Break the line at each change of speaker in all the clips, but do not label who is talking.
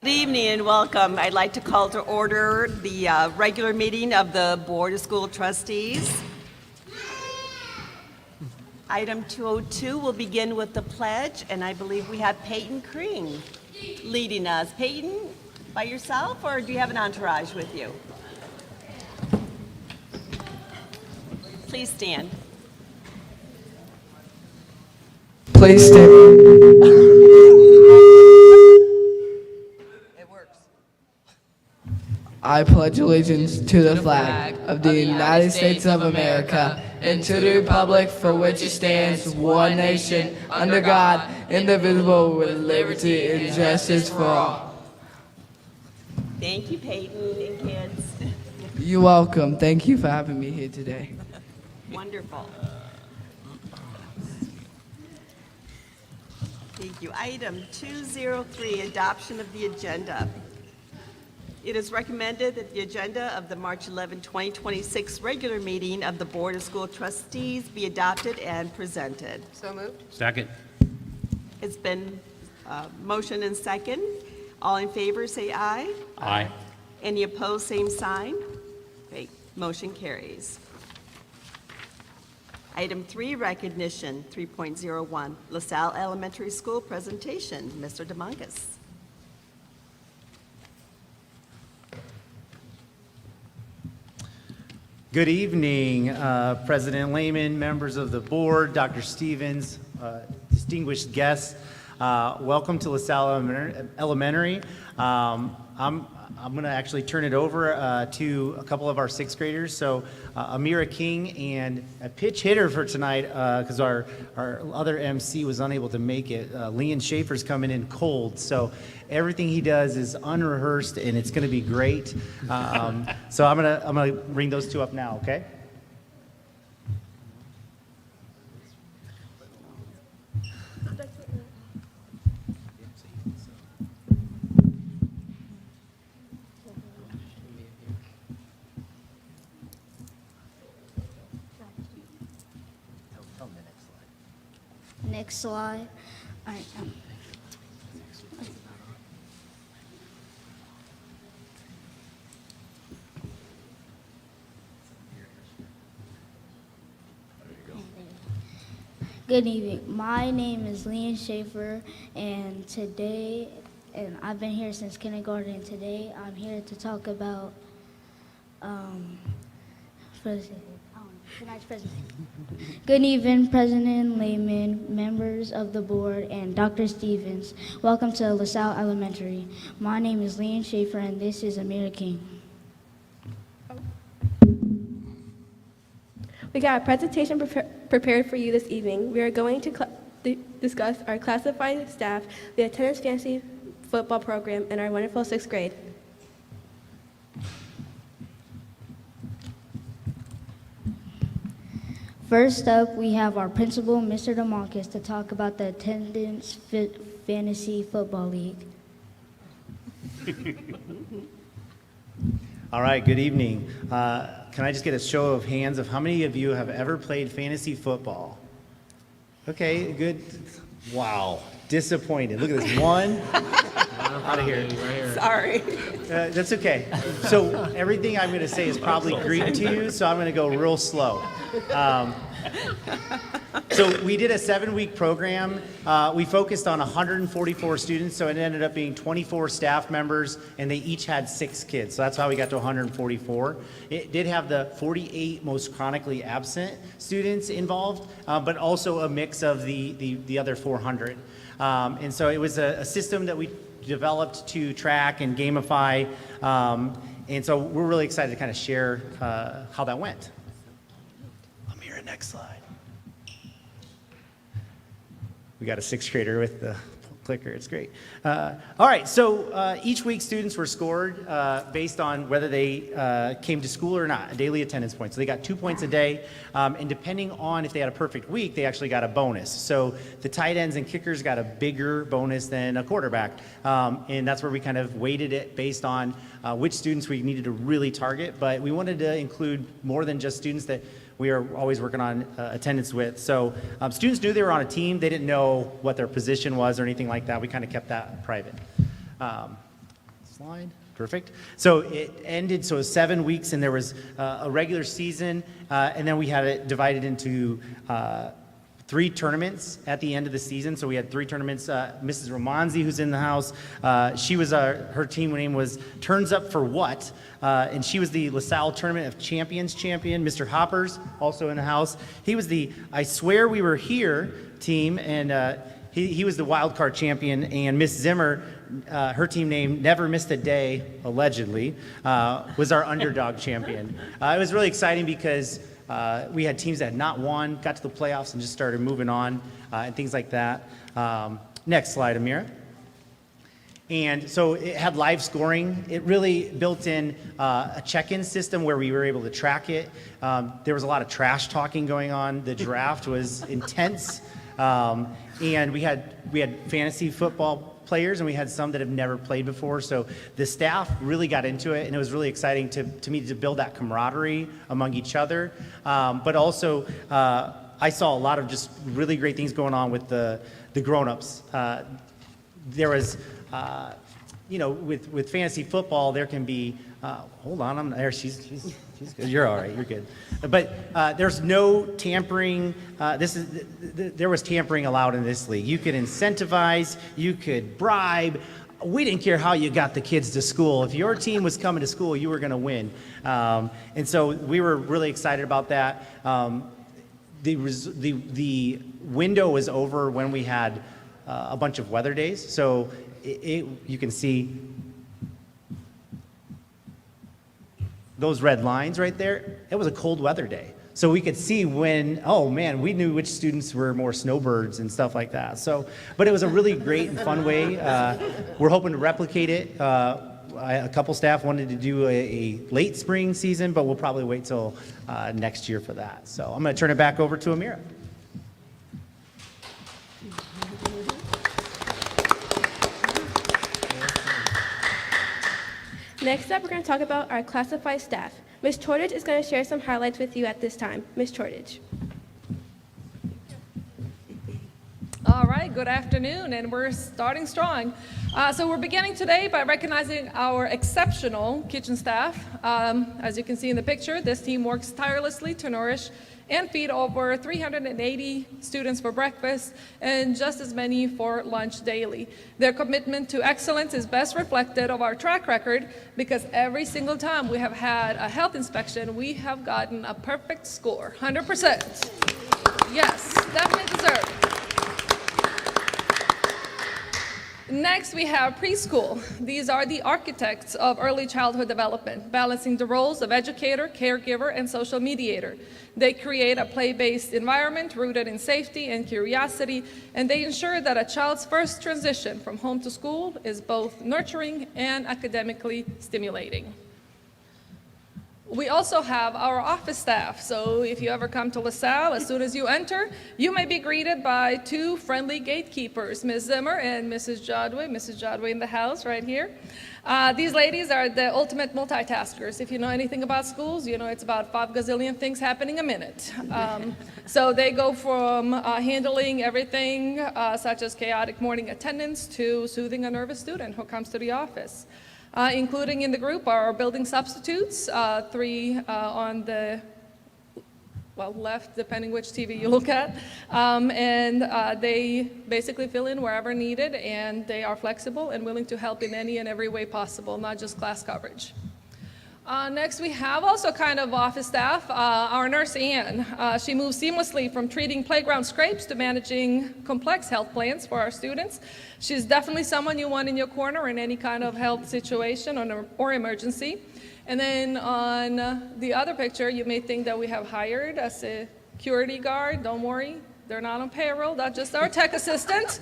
Good evening and welcome. I'd like to call to order the regular meeting of the Board of School Trustees. Item 202 will begin with the pledge, and I believe we have Peyton Kring leading us. Peyton, by yourself, or do you have an entourage with you? Please stand.
Please stand. I pledge allegiance to the flag of the United States of America and to the republic for which it stands, one nation, under God, indivisible, with liberty and justice for all.
Thank you, Peyton and kids.
You're welcome. Thank you for having me here today.
Wonderful. Thank you. Item 203, adoption of the agenda. It is recommended that the agenda of the March 11, 2026 regular meeting of the Board of School Trustees be adopted and presented.
So moved.
Second.
It's been motion and second. All in favor, say aye.
Aye.
Any opposed, same sign. Okay, motion carries. Item 3, recognition, 3.01, LaSalle Elementary School presentation. Mr. DeMongus.
Good evening, President Lehman, members of the board, Dr. Stevens, distinguished guests. Welcome to LaSalle Elementary. I'm going to actually turn it over to a couple of our sixth graders. So Amira King, and a pitch hitter for tonight because our other MC was unable to make it. Leon Schaefer's coming in cold. So everything he does is unrehearsed and it's going to be great. So I'm gonna bring those two up now, okay?
Next slide. All right. Good evening. My name is Leon Schaefer, and I've been here since kindergarten. Today, I'm here to talk about tonight's presentation. Good evening, President Lehman, members of the board, and Dr. Stevens. Welcome to LaSalle Elementary. My name is Leon Schaefer, and this is Amira King.
We got a presentation prepared for you this evening. We are going to discuss our classified staff, the attendance fantasy football program, and our wonderful sixth grade.
First up, we have our principal, Mr. DeMonkus, to talk about the attendance fantasy football league.
All right, good evening. Can I just get a show of hands of how many of you have ever played fantasy football? Okay, good. Wow, disappointed. Look at this, one. Out of here.
Sorry.
That's okay. So everything I'm going to say is probably Greek to you, so I'm going to go real slow. So we did a 7-week program. We focused on 144 students, so it ended up being 24 staff members, and they each had 6 kids. So that's how we got to 144. It did have the 48 most chronically absent students involved, but also a mix of the other 400. And so it was a system that we developed to track and gamify, and so we're really excited to kind of share how that went. Amira, next slide. We got a sixth grader with the clicker. It's great. All right, so each week students were scored based on whether they came to school or not, a daily attendance point. So they got 2 points a day, and depending on if they had a perfect week, they actually got a bonus. So the tight ends and kickers got a bigger bonus than a quarterback, and that's where we kind of weighted it based on which students we needed to really target. But we wanted to include more than just students that we are always working on attendance with. So students knew they were on a team. They didn't know what their position was or anything like that. We kind of kept that private. slide. Perfect. So it ended, so it was 7 weeks, and there was a regular season, and then we had it divided into 3 tournaments at the end of the season. So we had 3 tournaments. Mrs. Romanzi, who's in the house, she was her team name was Turns Up for What? And she was the Lasalle Tournament of Champions champion. Mr. Hoppers, also in the house. He was the I Swear We Were Here team, and he was the wild card champion. And Miss Zimmer, her team name Never Missed a Day, allegedly, was our underdog champion. It was really exciting because we had teams that had not won, got to the playoffs, and just started moving on, and things like that. Next slide, Amira. And so it had live scoring. It really built in a check-in system where we were able to track it. There was a lot of trash talking going on. The draft was intense. And we had fantasy football players, and we had some that have never played before. So the staff really got into it, and it was really exciting to me to build that camaraderie among each other. But also, I saw a lot of just really great things going on with the grown-ups. There was, with fantasy football, there can be, hold on, I'm there, she's good. You're all right, you're good. But there's no tampering. There was tampering allowed in this league. You could incentivize, you could bribe. We didn't care how you got the kids to school. If your team was coming to school, you were going to win. And so we were really excited about that. The window was over when we had a bunch of weather days. So you can see those red lines right there. It was a cold weather day. So we could see when, oh man, we knew which students were more snowbirds and stuff like that. So, but it was a really great and fun way. We're hoping to replicate it. A couple staff wanted to do a late spring season, but we'll probably wait till next year for that. So I'm going to turn it back over to Amira.
Next up, we're going to talk about our classified staff. Ms. Chortage is going to share some highlights with you at this time. Ms. Chortage.
All right, good afternoon, and we're starting strong. So we're beginning today by recognizing our exceptional kitchen staff. As you can see in the picture, this team works tirelessly to nourish and feed over 380 students for breakfast and just as many for lunch daily. Their commitment to excellence is best reflected of our track record because every single time we have had a health inspection, we have gotten a perfect score, 100%. Yes, definitely deserved. Next, we have preschool. These are the architects of early childhood development, balancing the roles of educator, caregiver, and social mediator. They create a play-based environment rooted in safety and curiosity, and they ensure that a child's first transition from home to school is both nurturing and academically stimulating. We also have our office staff. So if you ever come to LaSalle, as soon as you enter, you may be greeted by 2 friendly gatekeepers, Ms. Zimmer and Mrs. Jodway. Mrs. Jodway in the house right here. These ladies are the ultimate multitaskers. If you know anything about schools, you know it's about 5 gazillion things happening a minute. So they go from handling everything such as chaotic morning attendance to soothing a nervous student who comes to the office. Including in the group are our building substitutes, 3 on the left, depending which TV you look at. And they basically fill in wherever needed, and they are flexible and willing to help in any and every way possible, not just class coverage. Next, we have also kind of office staff, our nurse, Ann. She moves seamlessly from treating playground scrapes to managing complex health plans for our students. She's definitely someone you want in your corner in any kind of health situation or emergency. And then on the other picture, you may think that we have hired a security guard. Don't worry. They're not on payroll, that's just our tech assistant.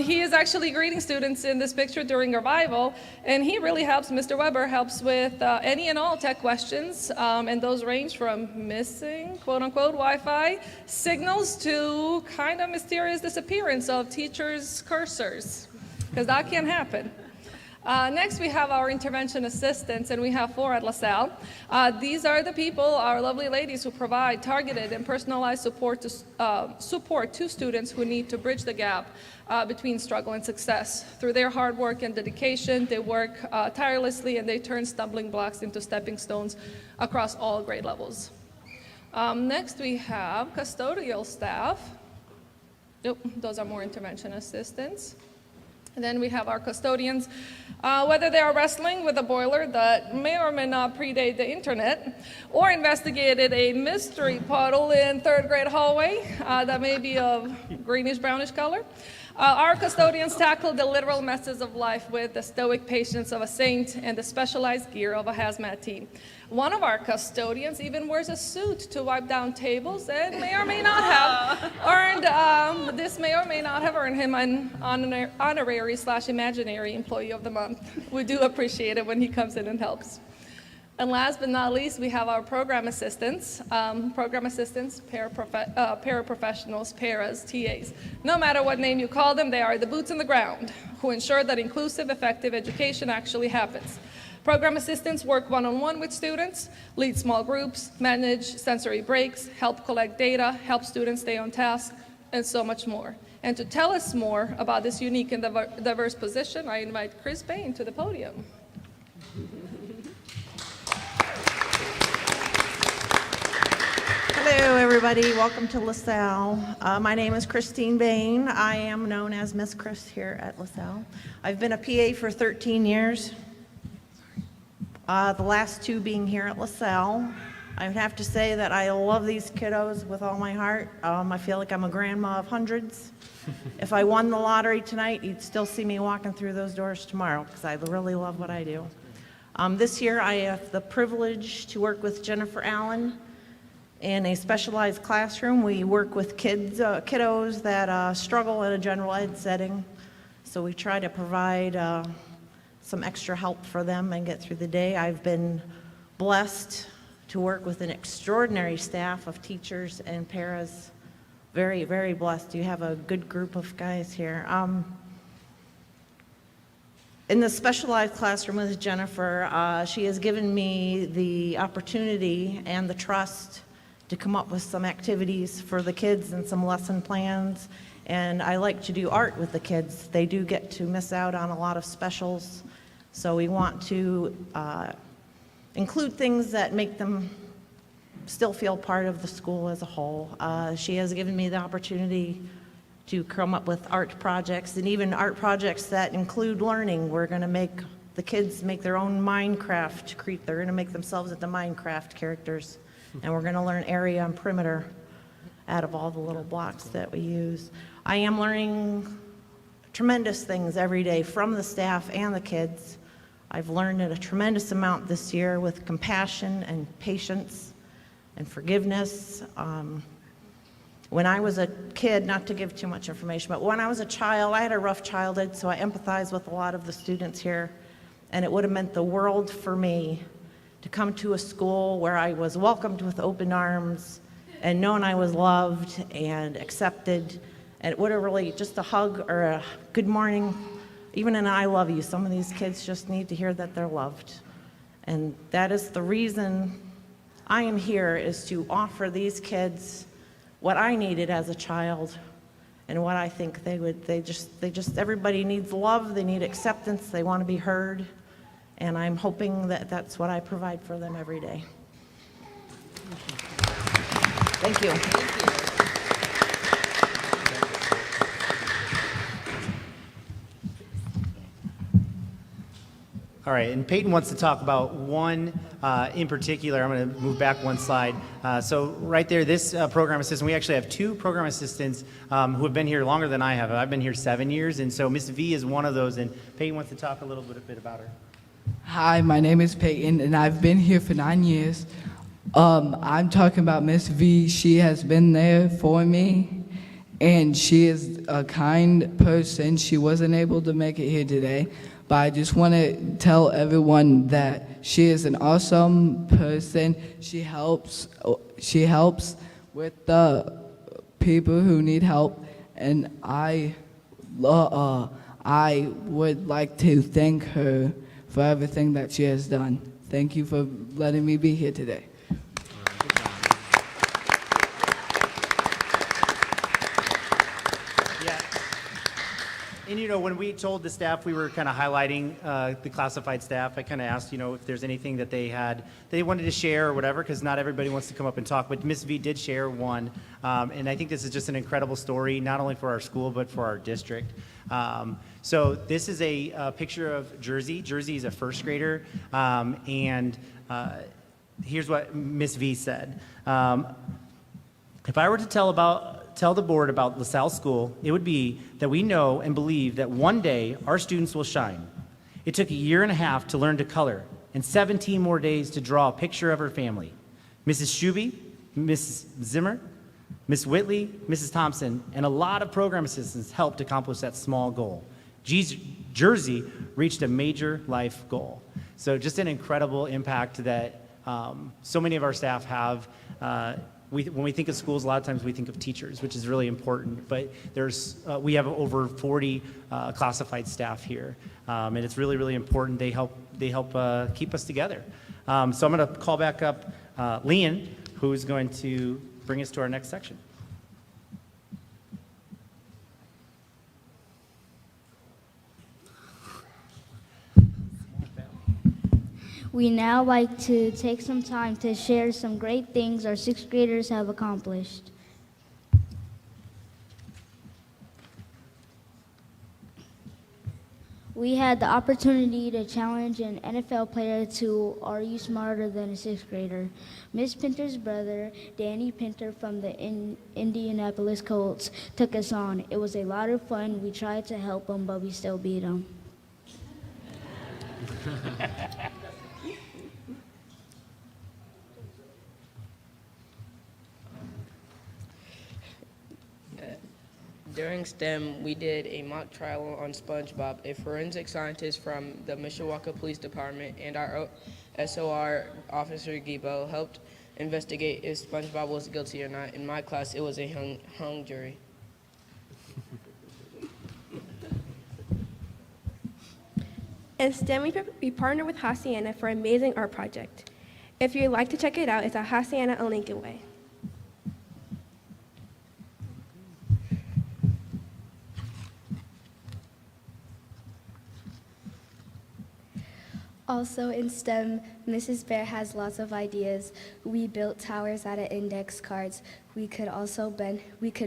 He is actually greeting students in this picture during arrival, and he really helps, Mr. Weber helps with any and all tech questions, and those range from missing, quote unquote, Wi-Fi signals to kind of mysterious disappearance of teachers' cursors, because that can happen. Next, we have our intervention assistants, and we have 4 at Lasalle. These are the people, our lovely ladies, who provide targeted and personalized support to students who need to bridge the gap between struggle and success. Through their hard work and dedication, they work tirelessly, and they turn stumbling blocks into stepping stones across all grade levels. Next, we have custodial staff. Those are more intervention assistants. And then we have our custodians, whether they are wrestling with a boiler that may or may not predate the internet, or investigated a mystery puddle in 3rd grade hallway that may be of greenish brownish color. Our custodians tackle the literal messes of life with the stoic patience of a saint and the specialized gear of a hazmat team. One of our custodians even wears a suit to wipe down tables, and may or may not have earned, this may or may not have earned him an honorary/imaginary Employee of the Month. We do appreciate it when he comes in and helps. And last but not least, we have our program assistants, paraprofessionals, paras, TAs. No matter what name you call them, they are the boots on the ground who ensure that inclusive, effective education actually happens. Program assistants work one-on-one with students, lead small groups, manage sensory breaks, help collect data, help students stay on task, and so much more. And to tell us more about this unique and diverse position, I invite Chris Bain to the podium.
Hello, everybody. Welcome to LaSalle. My name is Christine Bain. I am known as Miss Chris here at LaSalle. I've been a PA for 13 years, the last 2 being here at LaSalle. I would have to say that I love these kiddos with all my heart. I feel like I'm a grandma of hundreds. If I won the lottery tonight, you'd still see me walking through those doors tomorrow because I really love what I do. This year, I have the privilege to work with Jennifer Allen in a specialized classroom. We work with kiddos that struggle in a general ed setting. So we try to provide some extra help for them and get through the day. I've been blessed to work with an extraordinary staff of teachers and paras. Very, very blessed. You have a good group of guys here. In the specialized classroom with Jennifer, she has given me the opportunity and the trust to come up with some activities for the kids and some lesson plans. And I like to do art with the kids. They do get to miss out on a lot of specials. So we want to include things that make them still feel part of the school as a whole. She has given me the opportunity to come up with art projects, and even art projects that include learning. We're going to make the kids make their own Minecraft. They're going to make themselves into Minecraft characters. And we're going to learn area and perimeter out of all the little blocks that we use. I am learning tremendous things every day from the staff and the kids. I've learned a tremendous amount this year with compassion and patience and forgiveness. When I was a kid, not to give too much information, but when I was a child, I had a rough childhood, so I empathize with a lot of the students here. And it would have meant the world for me to come to a school where I was welcomed with open arms and known I was loved and accepted. And it would have really, just a hug or a good morning, even an I love you. Some of these kids just need to hear that they're loved. And that is the reason I am here, is to offer these kids what I needed as a child and what I think everybody needs love, they need acceptance, they want to be heard. And I'm hoping that that's what I provide for them every day. Thank you.
All right, and Peyton wants to talk about one in particular. I'm going to move back one slide. So right there, this program assistant, we actually have 2 program assistants who have been here longer than I have. I've been here 7 years, and so Miss V is one of those, and Peyton wants to talk a little bit about her.
Hi, my name is Peyton, and I've been here for 9 years. I'm talking about Miss V. She has been there for me, and she is a kind person. She wasn't able to make it here today, but I just want to tell everyone that she is an awesome person. She helps with the people who need help, and I I would like to thank her for everything that she has done. Thank you for letting me be here today.
Yeah. And when we told the staff we were kind of highlighting the classified staff, I kind of asked, if there's anything that they wanted to share or whatever, because not everybody wants to come up and talk. But Miss V did share one, and I think this is just an incredible story, not only for our school but for our district. So this is a picture of Jersey. Jersey is a first grader, and here's what Miss V said. If I were to tell the board about LaSalle School, it would be that we know and believe that one day our students will shine. It took a year and a half to learn to color and 17 more days to draw a picture of her family. Mrs. Shuby, Mrs. Zimmer, Miss Whitley, Mrs. Thompson, and a lot of program assistants helped accomplish that small goal. Jersey reached a major life goal. So just an incredible impact that so many of our staff have. When we think of schools, a lot of times we think of teachers, which is really important. But we have over 40 classified staff here, and it's really, really important. They help keep us together. So I'm going to call back up Leon, who's going to bring us to our next section.
We now like to take some time to share some great things our sixth graders have accomplished. We had the opportunity to challenge an NFL player to Are You Smarter Than a Sixth Grader? Miss Pinter's brother, Danny Pinter from the Indianapolis Colts, took us on. It was a lot of fun. We tried to help him, but we still beat him.
During STEM, we did a mock trial on SpongeBob. A forensic scientist from the Mishawaka Police Department and our SOR officer, Gibo, helped investigate if SpongeBob was guilty or not. In my class, it was a hung jury.
In STEM, we partnered with Hacienda for an amazing art project. If you'd like to check it out, it's at Hacienda on Lincoln Way.
Also in STEM, Mrs. Bear has lots of ideas. We built towers out of index cards. We could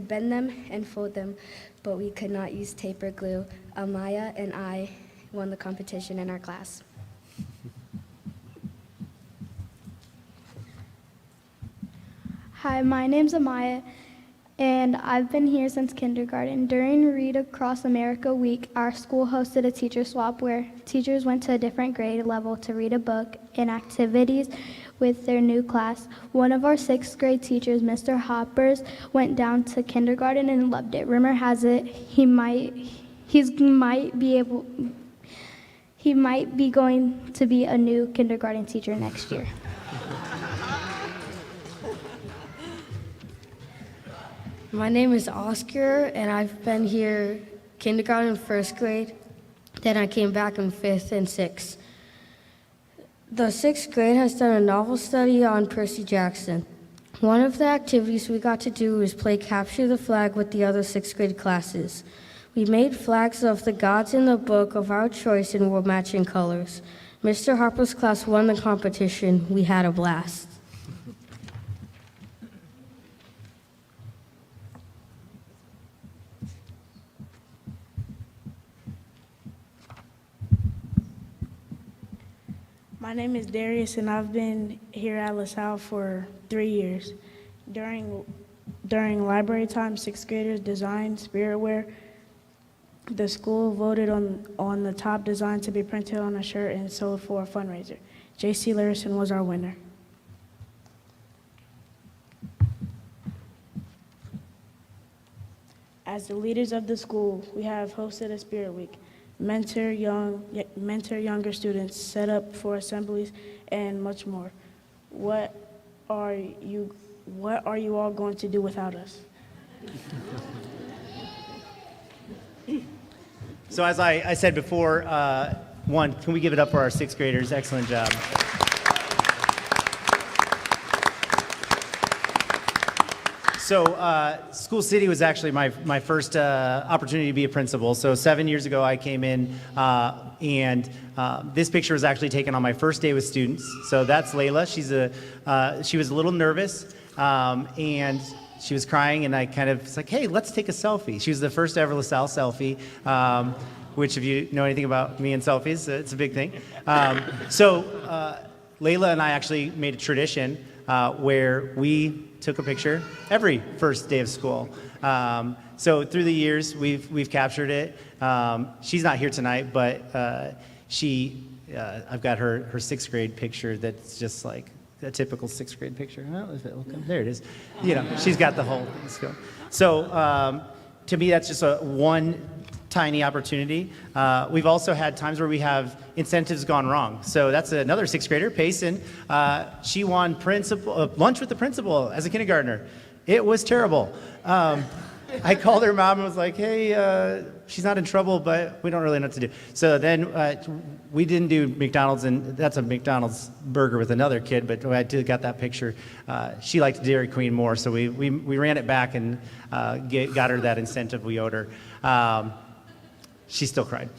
bend them and fold them, but we could not use tape or glue. Amaya and I won the competition in our class.
Hi, my name's Amaya, and I've been here since kindergarten. During Read Across America Week, our school hosted a teacher swap where teachers went to a different grade level to read a book and activities with their new class. One of our sixth grade teachers, Mr. Hoppers, went down to kindergarten and loved it. Rumor has it he might be going to be a new kindergarten teacher next year.
My name is Oscar, and I've been here kindergarten, first grade. Then I came back in fifth and sixth. The sixth grade has done a novel study on Percy Jackson. One of the activities we got to do was play capture the flag with the other sixth grade classes. We made flags of the gods in the book of our choice and wore matching colors. Mr. Harper's class won the competition. We had a blast.
My name is Darius, and I've been here at LaSalle for 3 years. During library time, sixth graders designed spiritware. The school voted on the top design to be printed on a shirt and sold for a fundraiser. J.C. Larison was our winner. As the leaders of the school, we have hosted a Spirit Week. Mentor younger students, set up for assemblies, and much more. What are you all going to do without us?
So as I said before, one, can we give it up for our sixth graders? Excellent job. So School City was actually my first opportunity to be a principal. So 7 years ago I came in and this picture was actually taken on my first day with students. So that's Layla. She was a little nervous and she was crying and I kind of was like, hey, let's take a selfie. She was the first ever Lasalle selfie. Which if you know anything about me and selfies, it's a big thing. So Layla and I actually made a tradition where we took a picture every first day of school. So through the years, we've captured it. She's not here tonight, but I've got her sixth grade picture that's just like a typical sixth grade picture. Oh, if it will come. There it is. You know, she's got the whole thing. So to me, that's just one tiny opportunity. We've also had times where we have incentives gone wrong. So that's another sixth grader, Payson. She won lunch with the principal as a kindergartner. It was terrible. I called her mom and was like, hey, she's not in trouble, but we don't really know what to do. So then we didn't do McDonald's, and that's a McDonald's burger with another kid, but I got that picture. She liked Dairy Queen more, so we ran it back and got her that incentive we owed her. She still cried.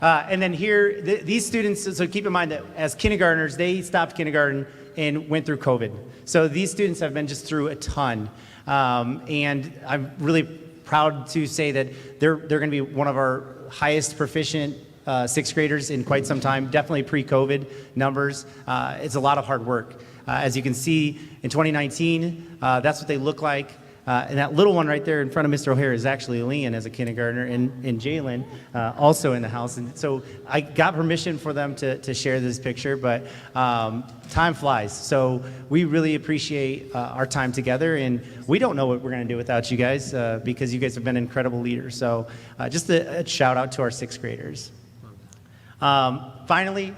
And then here, these students, so keep in mind that as kindergartners, they stopped kindergarten and went through COVID. So these students have been just through a ton. And I'm really proud to say that they're going to be one of our highest proficient sixth graders in quite some time, definitely pre-COVID numbers. It's a lot of hard work. As you can see, in 2019, that's what they look like. And that little one right there in front of Mr. O'Hare is actually Leon as a kindergartner, and Jalen also in the house. And so I got permission for them to share this picture, but time flies. So we really appreciate our time together, and we don't know what we're going to do without you guys because you guys have been incredible leaders. So just a shout out to our sixth graders. Finally,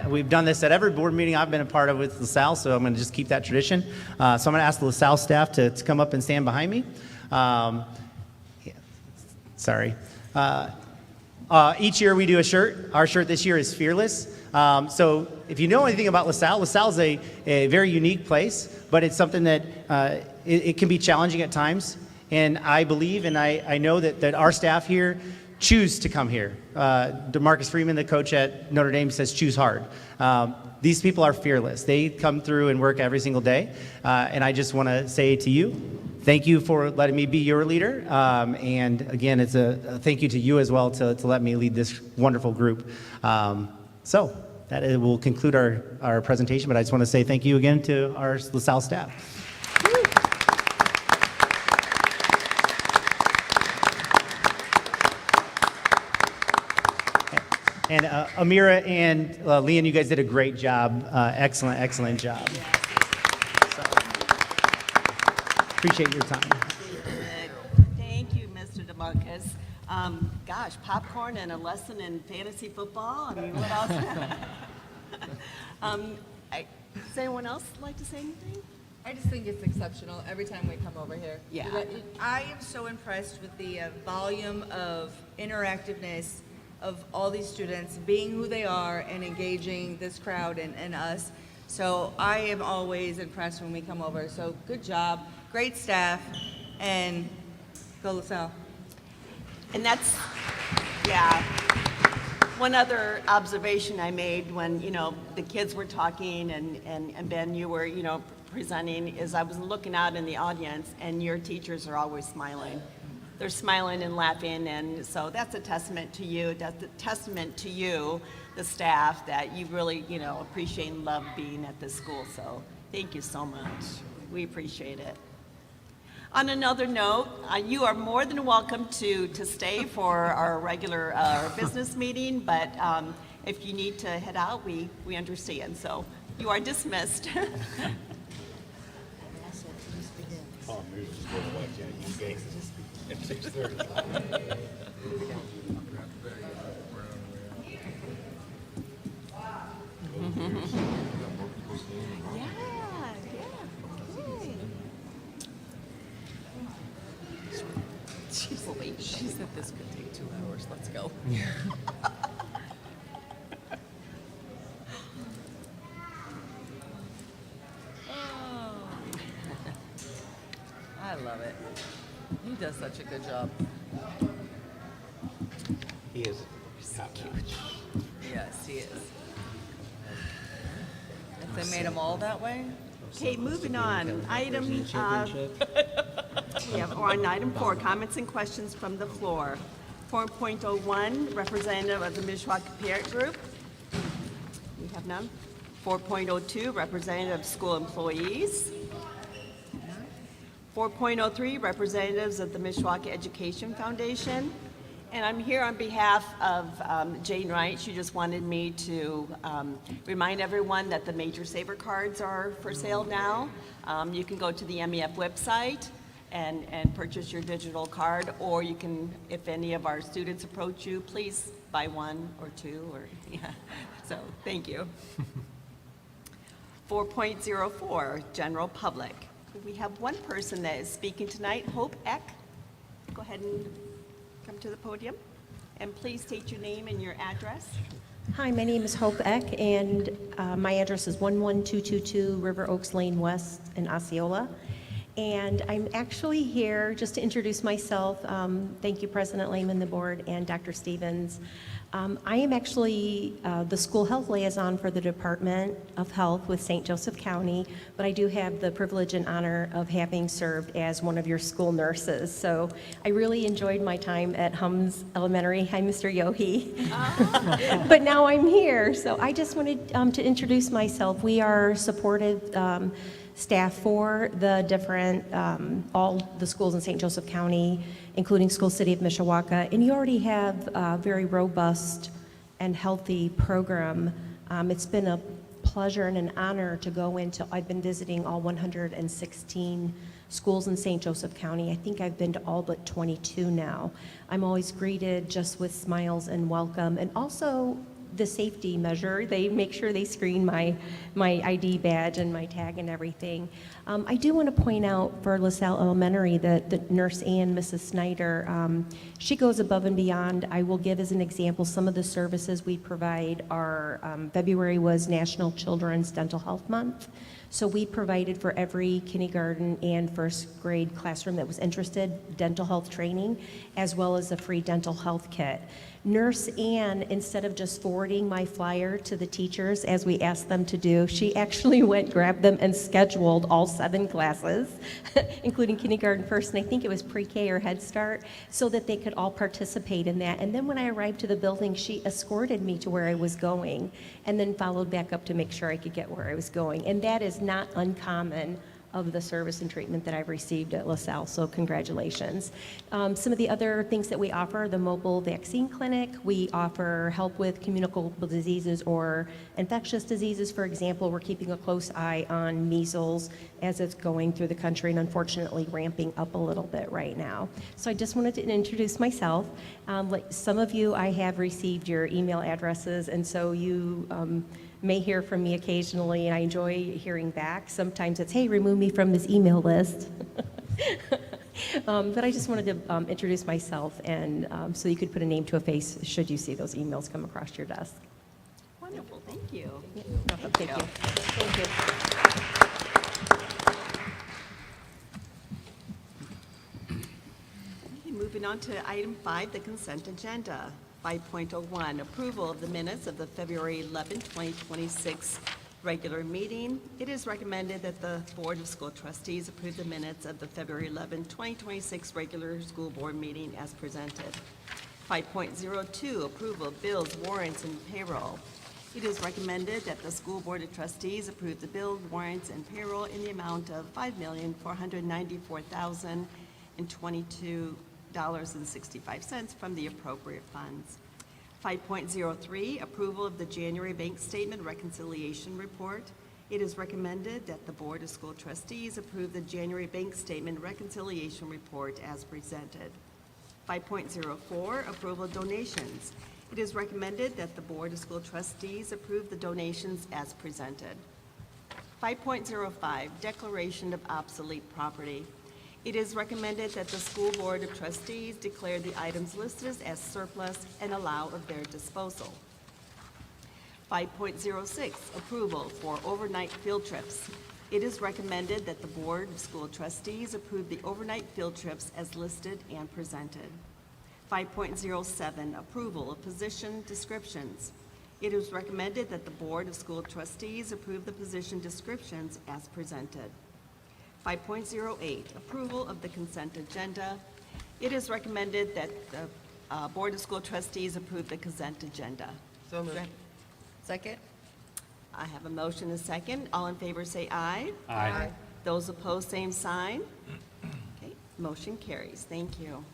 we've done this at every board meeting I've been a part of with LaSalle, so I'm going to just keep that tradition. So I'm going to ask the LaSalle staff to come up and stand behind me. Sorry. Each year we do a shirt. Our shirt this year is Fearless. So if you know anything about LaSalle, LaSalle's a very unique place, but it's something that it can be challenging at times. And I believe and I know that our staff here choose to come here. DeMarcus Freeman, the coach at Notre Dame, says choose hard. These people are fearless. They come through and work every single day. And I just want to say to you, thank you for letting me be your leader. And again, it's a thank you to you as well to let me lead this wonderful group. So that will conclude our presentation, but I just want to say thank you again to our LaSalle staff. And Amira and Leon, you guys did a great job. Excellent job. So, appreciate your time.
Thank you, Mr. DeMarcus. Gosh, popcorn and a lesson in fantasy football. I mean, what else? Does anyone else like to say anything?
I just think it's exceptional every time we come over here.
Yeah.
I am so impressed with the volume of interactiveness of all these students being who they are and engaging this crowd and us. So I am always impressed when we come over. So good job, great staff, and go LaSalle.
And that's, yeah. One other observation I made when, the kids were talking and Ben, you were, presenting, is I was looking out in the audience and your teachers are always smiling. They're smiling and laughing, and so that's a testament to you. That's a testament to you, the staff, that you really, appreciate and love being at this school. So thank you so much. We appreciate it. On another note, you are more than welcome to stay for our regular business meeting, but if you need to head out, we understand. So you are dismissed.
At 6:30.
She said this could take 2 hours. Let's go. I love it. He does such a good job.
He is top-notch.
Yes, he is.
If they made them all that way?
Okay, moving on. We're on item 4, comments and questions from the floor. 4.01, representative of the Mishawaka Parent Group. We have none. 4.02, representative of school employees. 4.03, representatives of the Mishawaka Education Foundation. And I'm here on behalf of Jane Wright. She just wanted me to remind everyone that the Major Saver cards are for sale now. You can go to the MEF website and purchase your digital card, or you can, if any of our students approach you, please buy 1 or 2, or, yeah. So, thank you. 4.04, general public. We have one person that is speaking tonight, Hope Eck. Go ahead and come to the podium, and please state your name and your address.
Hi, my name is Hope Eck, and my address is 11222 River Oaks Lane West in Osceola. And I'm actually here just to introduce myself. Thank you, President Lehman, the board, and Dr. Stevens. I am actually the school health liaison for the Department of Health with St. Joseph County, but I do have the privilege and honor of having served as one of your school nurses. So I really enjoyed my time at Hums Elementary. Hi, Mr. Yohe. But now I'm here, so I just wanted to introduce myself. We are supportive staff for the different, all the schools in St. Joseph County, including School City of Mishawaka, and you already have a very robust and healthy program. It's been a pleasure and an honor to go into, I've been visiting all 116 schools in St. Joseph County. I think I've been to all but 22 now. I'm always greeted just with smiles and welcome, and also the safety measure. They make sure they screen my ID badge and my tag and everything. I do want to point out for Lasalle Elementary that the nurse Ann, Mrs. Snyder, she goes above and beyond. I will give as an example some of the services we provide are, February was National Children's Dental Health Month. So we provided for every kindergarten and first grade classroom that was interested dental health training, as well as a free dental health kit. Nurse Ann, instead of just forwarding my flyer to the teachers as we asked them to do, she actually went, grabbed them, and scheduled all 7 classes, including kindergarten first, and I think it was pre-K or Head Start, so that they could all participate in that. And then when I arrived to the building, she escorted me to where I was going, and then followed back up to make sure I could get where I was going. And that is not uncommon of the service and treatment that I've received at Lasalle, so congratulations. Some of the other things that we offer, the mobile vaccine clinic, we offer help with communicable diseases or infectious diseases. For example, we're keeping a close eye on measles as it's going through the country and unfortunately ramping up a little bit right now. So I just wanted to introduce myself. Like some of you, I have received your email addresses, and so you may hear from me occasionally, and I enjoy hearing back. Sometimes it's, hey, remove me from this email list. But I just wanted to introduce myself, and so you could put a name to a face should you see those emails come across your desk.
Wonderful, thank you.
Yeah, thank you.
Thank you. Okay, moving on to item 5, the consent agenda. 5.01, approval of the minutes of the February 11, 2026 regular meeting. It is recommended that the Board of School Trustees approve the minutes of the February 11, 2026 regular school board meeting as presented. 5.02, approval of bills, warrants, and payroll. It is recommended that the School Board of Trustees approve the bills, warrants, and payroll in the amount of $5,494,022.65 from the appropriate funds. 5.03, approval of the January bank statement reconciliation report. It is recommended that the Board of School Trustees approve the January bank statement reconciliation report as presented. 5.04, approval of donations. It is recommended that the Board of School Trustees approve the donations as presented. 5.05, declaration of obsolete property. It is recommended that the school board of trustees declare the items listed as surplus and allow of their disposal. 5.06, approval for overnight field trips. It is recommended that the Board of School Trustees approve the overnight field trips as listed and presented. 5.07, approval of position descriptions. It is recommended that the Board of School Trustees approve the position descriptions as presented. 5.08, approval of the consent agenda. It is recommended that the Board of School Trustees approve the consent agenda.
So moved. Second?
I have a motion and a second. All in favor say aye.
Aye.
Those opposed, same sign. Okay, motion carries. Thank you.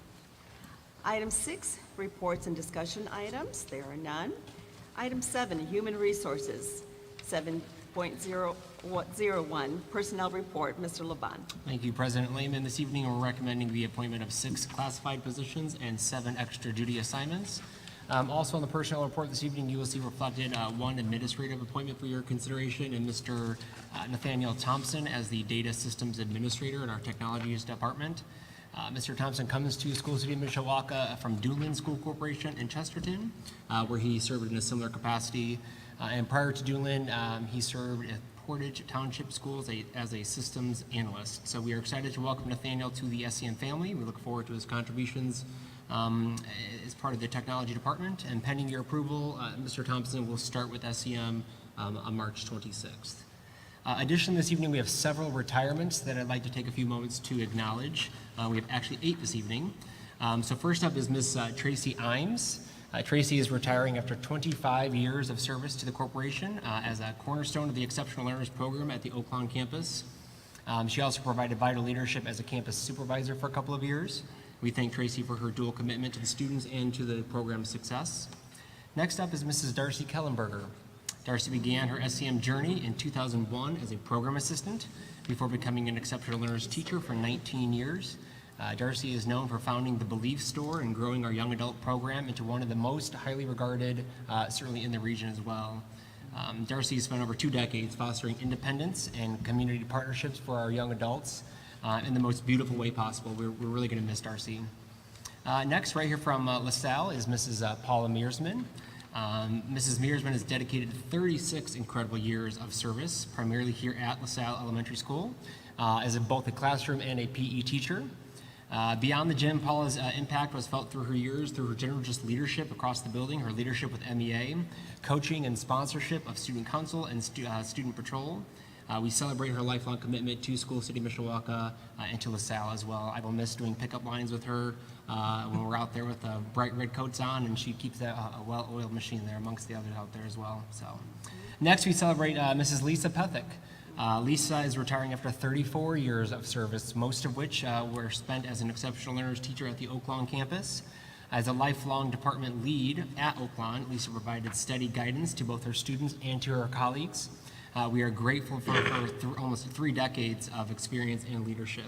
Item 6, reports and discussion items. There are none. Item 7, human resources. 7.001, personnel report. Mr. Laban.
Thank you, President Lehman. This evening, we're recommending the appointment of 6 classified positions and 7 extra duty assignments. Also on the personnel report this evening, you will see reflected 1 administrative appointment for your consideration, and Mr. Nathaniel Thompson as the Data Systems Administrator in our Technologies Department. Mr. Thompson comes to School City of Mishawaka from Doolin School Corporation in Chesterton, where he served in a similar capacity. And prior to Doolin, he served at Portage Township Schools as a systems analyst. So we are excited to welcome Nathaniel to the SCM family. We look forward to his contributions as part of the technology department, and pending your approval, Mr. Thompson will start with SCM on March 26th. Additionally, this evening we have several retirements that I'd like to take a few moments to acknowledge. We have actually 8 this evening. So first up is Miss Tracy Imes. Tracy is retiring after 25 years of service to the corporation as a cornerstone of the Exceptional Learners Program at the Oaklawn campus. She also provided vital leadership as a campus supervisor for a couple of years. We thank Tracy for her dual commitment to the students and to the program's success. Next up is Mrs. Darcy Kellenberger. Darcy began her SCM journey in 2001 as a program assistant before becoming an exceptional learners teacher for 19 years. Darcy is known for founding the Belief Store and growing our young adult program into one of the most highly regarded, certainly in the region as well. Darcy has spent over 2 decades fostering independence and community partnerships for our young adults in the most beautiful way possible. We're really going to miss Darcy. Next, right here from LaSalle is Mrs. Paula Mearsman. Mrs. Mearsman has dedicated 36 incredible years of service, primarily here at LaSalle Elementary School, as both a classroom and a PE teacher. Beyond the gym, Paula's impact was felt through her years, through her general just leadership across the building, her leadership with MEA, coaching and sponsorship of Student Council and Student Patrol. We celebrate her lifelong commitment to School City Mishawaka and to LaSalle as well. I will miss doing pickup lines with her when we're out there with bright red coats on, and she keeps that a well-oiled machine there amongst the others out there as well. So, next we celebrate Mrs. Lisa Pethick. Lisa is retiring after 34 years of service, most of which were spent as an exceptional learners teacher at the Oaklawn campus. As a lifelong department lead at Oaklawn, Lisa provided steady guidance to both her students and to her colleagues. We are grateful for her almost 3 decades of experience and leadership.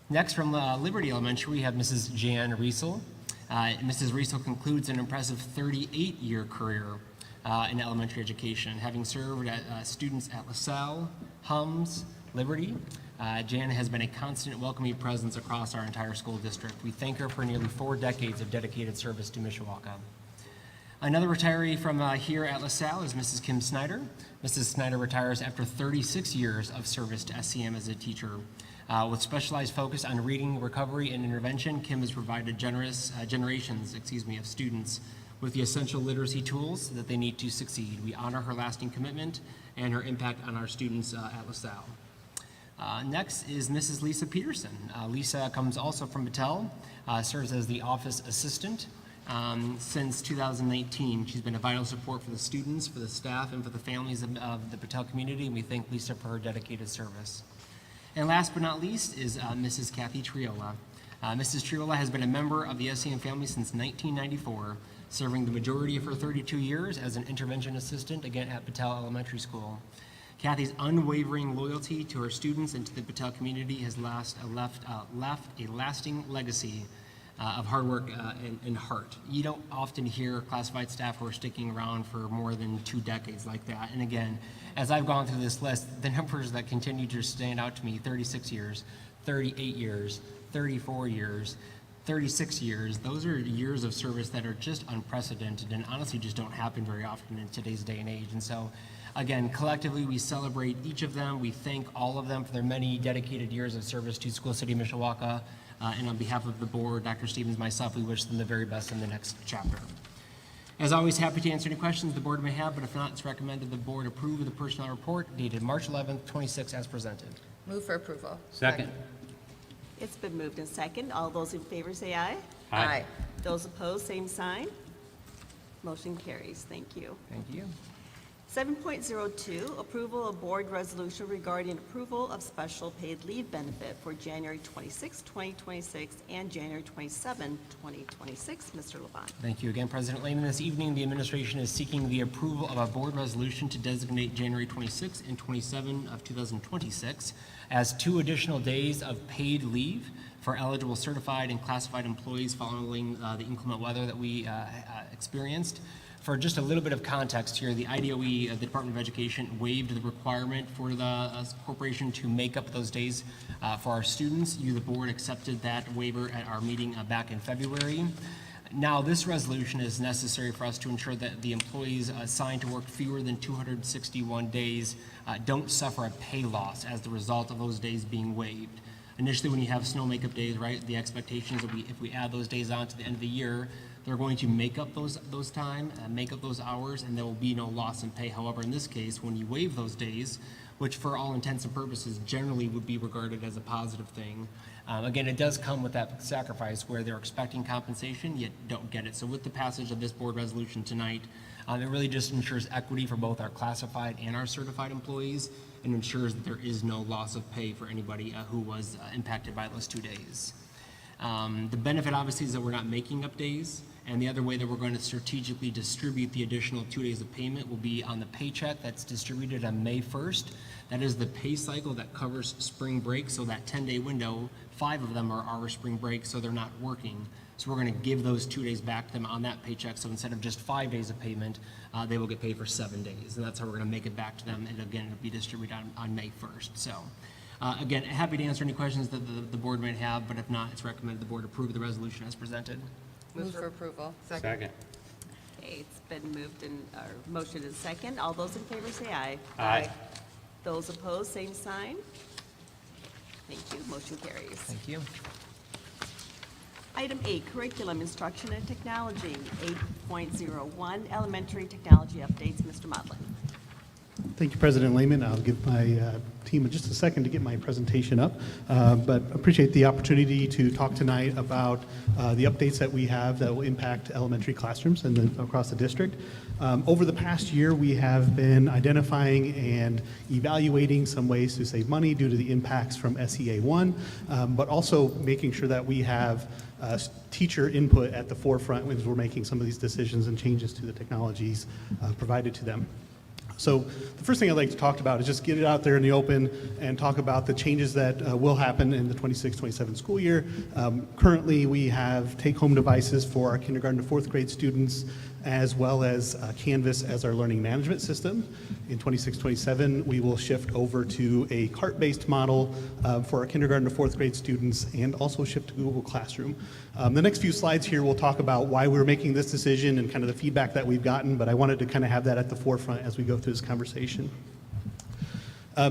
Next, from Liberty Elementary, we have Mrs. Jan Riesel. Mrs. Riesel concludes an impressive 38-year career in elementary education, having served students at LaSalle, Hums, Liberty. Jan has been a constant welcoming presence across our entire school district. We thank her for nearly 4 decades of dedicated service to Mishawaka. Another retiree from here at LaSalle is Mrs. Kim Snyder. Mrs. Snyder retires after 36 years of service to SCM as a teacher. With specialized focus on reading, recovery, and intervention, Kim has provided generations of students with the essential literacy tools that they need to succeed. We honor her lasting commitment and her impact on our students at LaSalle. Next is Mrs. Lisa Peterson. Lisa comes also from Battelle, serves as the office assistant. Since 2019, she's been a vital support for the students, for the staff, and for the families of the Battelle community, and we thank Lisa for her dedicated service. And last but not least is Mrs. Kathy Triola. Mrs. Triola has been a member of the SCM family since 1994, serving the majority of her 32 years as an intervention assistant, again at Battelle Elementary School. Kathy's unwavering loyalty to her students and to the Battelle community has left a lasting legacy of hard work and heart. You don't often hear classified staff who are sticking around for more than 2 decades like that. And again, as I've gone through this list, the numbers that continue to stand out to me, 36 years, 38 years, 34 years, 36 years. Those are years of service that are just unprecedented and honestly just don't happen very often in today's day and age. And so, again, collectively, we celebrate each of them. We thank all of them for their many dedicated years of service to School City Mishawaka. And on behalf of the board, Dr. Stevens, myself, we wish them the very best in the next chapter. As always, happy to answer any questions the board may have, but if not, it's recommended the board approve of the personnel report dated March 11th, 26 as presented.
Move for approval.
Second.
It's been moved and second. All those in favor say aye.
Aye.
Those opposed, same sign. Motion carries. Thank you.
Thank you.
7.02, approval of board resolution regarding approval of special paid leave benefit for January 26, 2026 and January 27, 2026. Mr. Levant.
Thank you again, President Lehman. This evening, the administration is seeking the approval of a board resolution to designate January 26 and 27 of 2026 as 2 additional days of paid leave for eligible certified and classified employees following the inclement weather that we experienced. For just a little bit of context here, the IDOE, the Department of Education, waived the requirement for the corporation to make up those days for our students. You, the board, accepted that waiver at our meeting back in February. Now, this resolution is necessary for us to ensure that the employees assigned to work fewer than 261 days don't suffer a pay loss as the result of those days being waived. Initially, when you have snow makeup days, right, the expectation is that if we add those days on to the end of the year, they're going to make up those time, make up those hours, and there will be no loss in pay. However, in this case, when you waive those days, which for all intents and purposes generally would be regarded as a positive thing, again, it does come with that sacrifice where they're expecting compensation, yet don't get it. So with the passage of this board resolution tonight, it really just ensures equity for both our classified and our certified employees and ensures that there is no loss of pay for anybody who was impacted by those 2 days. The benefit, obviously, is that we're not making up days, and the other way that we're going to strategically distribute the additional 2 days of payment will be on the paycheck that's distributed on May 1st. That is the pay cycle that covers spring break, so that 10-day window, 5 of them are our spring break, so they're not working. So we're going to give those 2 days back to them on that paycheck, so instead of just 5 days of payment, they will get paid for 7 days, and that's how we're going to make it back to them, and again, it'll be distributed on May 1st. So. Again, happy to answer any questions that the board might have, but if not, it's recommended the board approve the resolution as presented.
Move for approval.
Second.
Okay, it's been moved and, or motion is second. All those in favor say aye.
Aye.
Those opposed, same sign. Thank you. Motion carries.
Thank you.
Item 8, curriculum, instruction, and technology. 8.01, elementary technology updates. Mr. Modlin.
Thank you, President Lehman. I'll give my team just a second to get my presentation up, but appreciate the opportunity to talk tonight about the updates that we have that will impact elementary classrooms and across the district. Over the past year, we have been identifying and evaluating some ways to save money due to the impacts from SEA 1, but also making sure that we have teacher input at the forefront as we're making some of these decisions and changes to the technologies provided to them. So the first thing I'd like to talk about is just get it out there in the open and talk about the changes that will happen in the 26-27 school year. Currently, we have take-home devices for our kindergarten to 4th grade students, as well as Canvas as our learning management system. In 26-27, we will shift over to a cart-based model for our kindergarten to 4th grade students and also shift to Google Classroom. The next few slides here will talk about why we're making this decision and kind of the feedback that we've gotten, but I wanted to kind of have that at the forefront as we go through this conversation.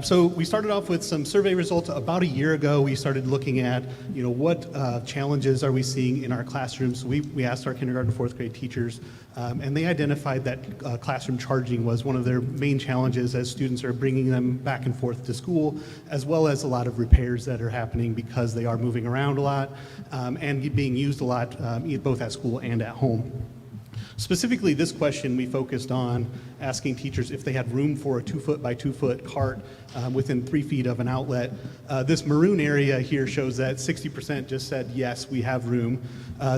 So we started off with some survey results about a year ago. We started looking at, what challenges are we seeing in our classrooms. So we asked our kindergarten to 4th grade teachers, and they identified that classroom charging was one of their main challenges as students are bringing them back and forth to school, as well as a lot of repairs that are happening because they are moving around a lot and being used a lot, both at school and at home. Specifically, this question we focused on asking teachers if they had room for a 2-foot by 2-foot cart within 3 feet of an outlet. This maroon area here shows that 60% just said, yes, we have room.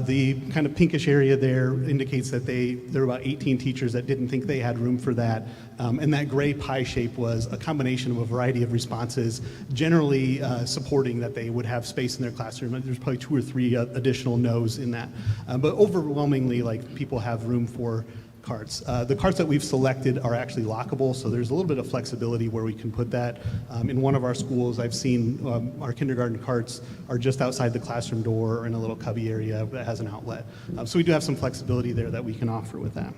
The kind of pinkish area there indicates that there were about 18 teachers that didn't think they had room for that. And that gray pie shape was a combination of a variety of responses, generally supporting that they would have space in their classroom. There's probably 2 or 3 additional no's in that. But overwhelmingly, people have room for carts. The carts that we've selected are actually lockable, so there's a little bit of flexibility where we can put that. In one of our schools, I've seen our kindergarten carts are just outside the classroom door or in a little cubby area that has an outlet. So we do have some flexibility there that we can offer with that.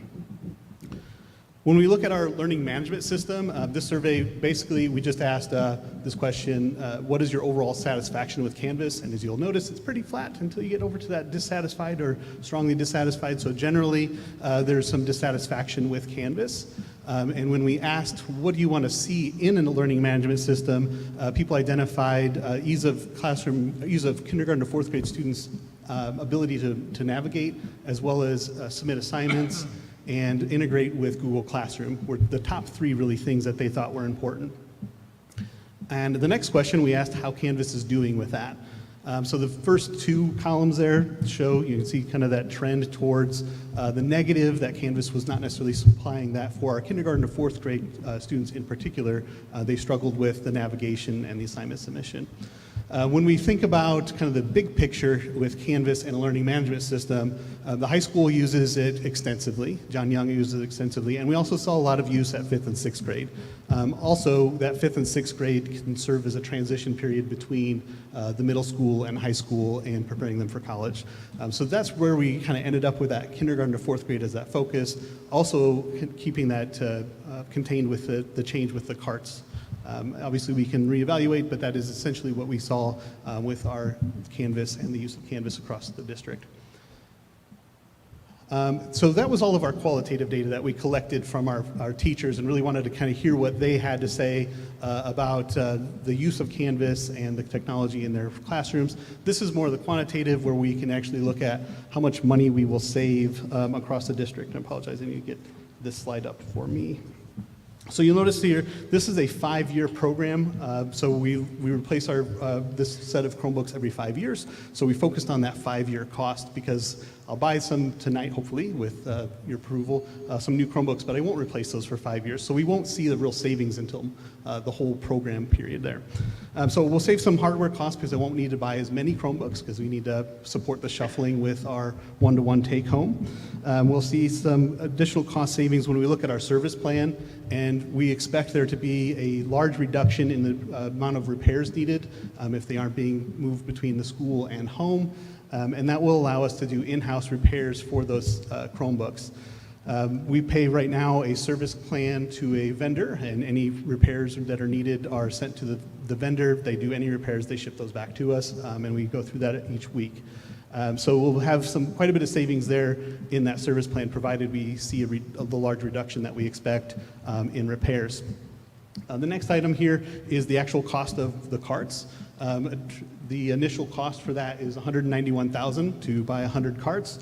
When we look at our learning management system, this survey, basically, we just asked this question, what is your overall satisfaction with Canvas? And as you'll notice, it's pretty flat until you get over to that dissatisfied or strongly dissatisfied. So generally, there's some dissatisfaction with Canvas. And when we asked, what do you want to see in a learning management system, people identified ease of kindergarten to fourth grade students' ability to navigate, as well as submit assignments, and integrate with Google Classroom were the top three really things that they thought were important. And the next question, we asked how Canvas is doing with that. So the first two columns there show, you can see kind of that trend towards the negative, that Canvas was not necessarily supplying that for our kindergarten to fourth grade students in particular. They struggled with the navigation and the assignment submission. When we think about kind of the big picture with Canvas and a learning management system, the high school uses it extensively. John Young uses it extensively, and we also saw a lot of use at 5th and 6th grade. Also, that 5th and 6th grade can serve as a transition period between the middle school and high school and preparing them for college. So that's where we kind of ended up with that kindergarten to fourth grade as that focus. Also keeping that contained with the change with the carts. Obviously, we can reevaluate, but that is essentially what we saw with our Canvas and the use of Canvas across the district. So that was all of our qualitative data that we collected from our teachers, and really wanted to kind of hear what they had to say about the use of Canvas and the technology in their classrooms. This is more the quantitative, where we can actually look at how much money we will save across the district. I apologize, I need to get this slide up for me. So you'll notice here, this is a 5-year program. So we replace this set of Chromebooks every 5 years. So we focused on that 5-year cost, because I'll buy some tonight, hopefully, with your approval, some new Chromebooks, but I won't replace those for 5 years. So we won't see the real savings until the whole program period there. So we'll save some hardware costs, because I won't need to buy as many Chromebooks, because we need to support the shuffling with our one-to-one take-home. We'll see some additional cost savings when we look at our service plan, and we expect there to be a large reduction in the amount of repairs needed if they aren't being moved between the school and home. And that will allow us to do in-house repairs for those Chromebooks. We pay right now a service plan to a vendor, and any repairs that are needed are sent to the vendor. They do any repairs, they ship those back to us, and we go through that each week. So we'll have quite a bit of savings there in that service plan, provided we see the large reduction that we expect in repairs. The next item here is the actual cost of the carts. The initial cost for that is $191,000 to buy 100 carts.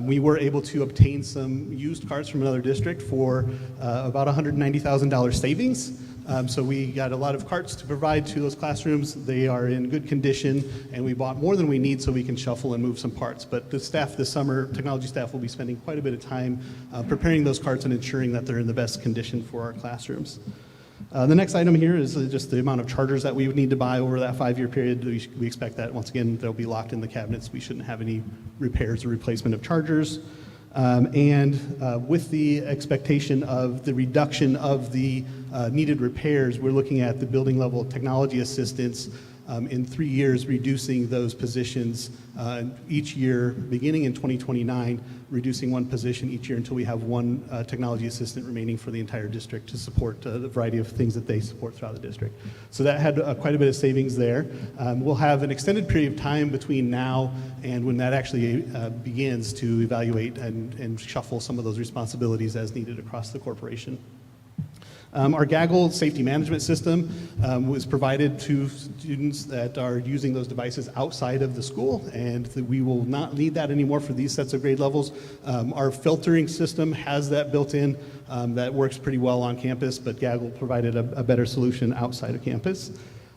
We were able to obtain some used carts from another district for about $190,000 savings. So we got a lot of carts to provide to those classrooms. They are in good condition, and we bought more than we need so we can shuffle and move some parts. But the staff this summer, technology staff, will be spending quite a bit of time preparing those carts and ensuring that they're in the best condition for our classrooms. The next item here is just the amount of chargers that we would need to buy over that 5-year period. We expect that, once again, they'll be locked in the cabinets. We shouldn't have any repairs or replacement of chargers. With the expectation of the reduction of the needed repairs, we're looking at the building level technology assistants in 3 years, reducing those positions each year, beginning in 2029, reducing one position each year until we have one technology assistant remaining for the entire district to support the variety of things that they support throughout the district. So that had quite a bit of savings there. We'll have an extended period of time between now and when that actually begins to evaluate and shuffle some of those responsibilities as needed across the corporation. Our Gaggle safety management system was provided to students that are using those devices outside of the school, and we will not need that anymore for these sets of grade levels. Our filtering system has that built in. That works pretty well on campus, but Gaggle provided a better solution outside of campus.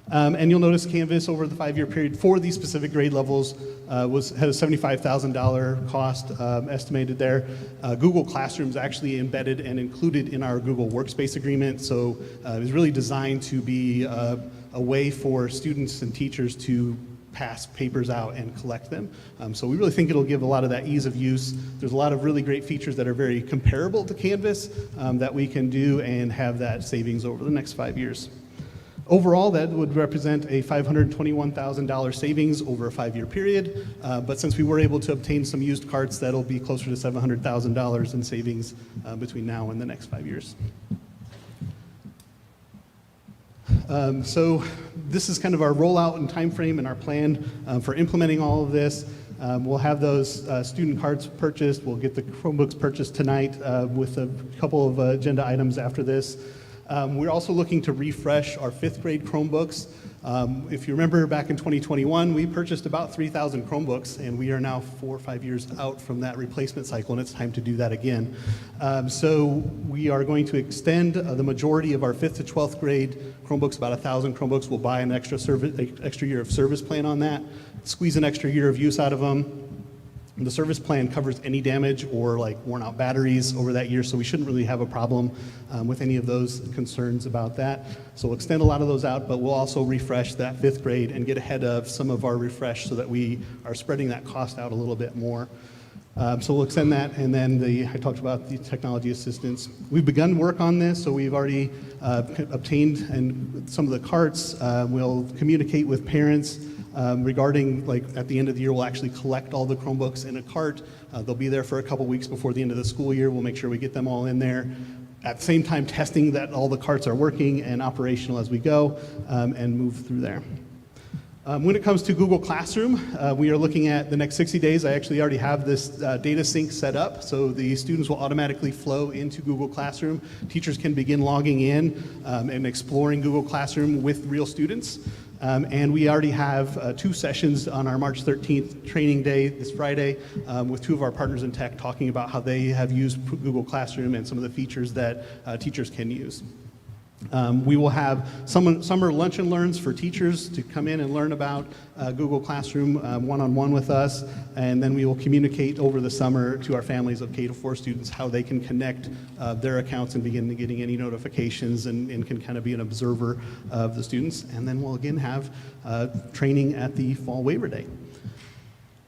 And you'll notice Canvas over the 5-year period for these specific grade levels had a $75,000 cost estimated there. Google Classroom's actually embedded and included in our Google Workspace agreement, so it was really designed to be a way for students and teachers to pass papers out and collect them. So we really think it'll give a lot of that ease of use. There's a lot of really great features that are very comparable to Canvas that we can do and have that savings over the next 5 years. Overall, that would represent a $521,000 savings over a 5-year period, but since we were able to obtain some used carts, that'll be closer to $700,000 in savings between now and the next 5 years. So this is kind of our rollout and time frame and our plan for implementing all of this. We'll have those student cards purchased. We'll get the Chromebooks purchased tonight with a couple of agenda items after this. We're also looking to refresh our 5th grade Chromebooks. If you remember back in 2021, we purchased about 3,000 Chromebooks, and we are now 4 or 5 years out from that replacement cycle, and it's time to do that again. So we are going to extend the majority of our 5th to 12th grade Chromebooks, about 1,000 Chromebooks. We'll buy an extra year of service plan on that, squeeze an extra year of use out of them. The service plan covers any damage or like worn out batteries over that year, so we shouldn't really have a problem with any of those concerns about that. So we'll extend a lot of those out, but we'll also refresh that 5th grade and get ahead of some of our refresh so that we are spreading that cost out a little bit more. So we'll extend that, and then I talked about the technology assistance. We've begun work on this, so we've already obtained and some of the carts. We'll communicate with parents regarding, like, at the end of the year, we'll actually collect all the Chromebooks in a cart. They'll be there for a couple weeks before the end of the school year. We'll make sure we get them all in there. At the same time, testing that all the carts are working and operational as we go, and move through there. When it comes to Google Classroom, we are looking at the next 60 days. I actually already have this data sync set up, so the students will automatically flow into Google Classroom. Teachers can begin logging in and exploring Google Classroom with real students. And we already have 2 sessions on our March 13th training day this Friday with 2 of our partners in tech talking about how they have used Google Classroom and some of the features that teachers can use. We will have summer lunch and learns for teachers to come in and learn about Google Classroom one-on-one with us, and then we will communicate over the summer to our families of K-4 students how they can connect their accounts and begin getting any notifications and can kind of be an observer of the students. And then we'll again have training at the Fall Waiver Day.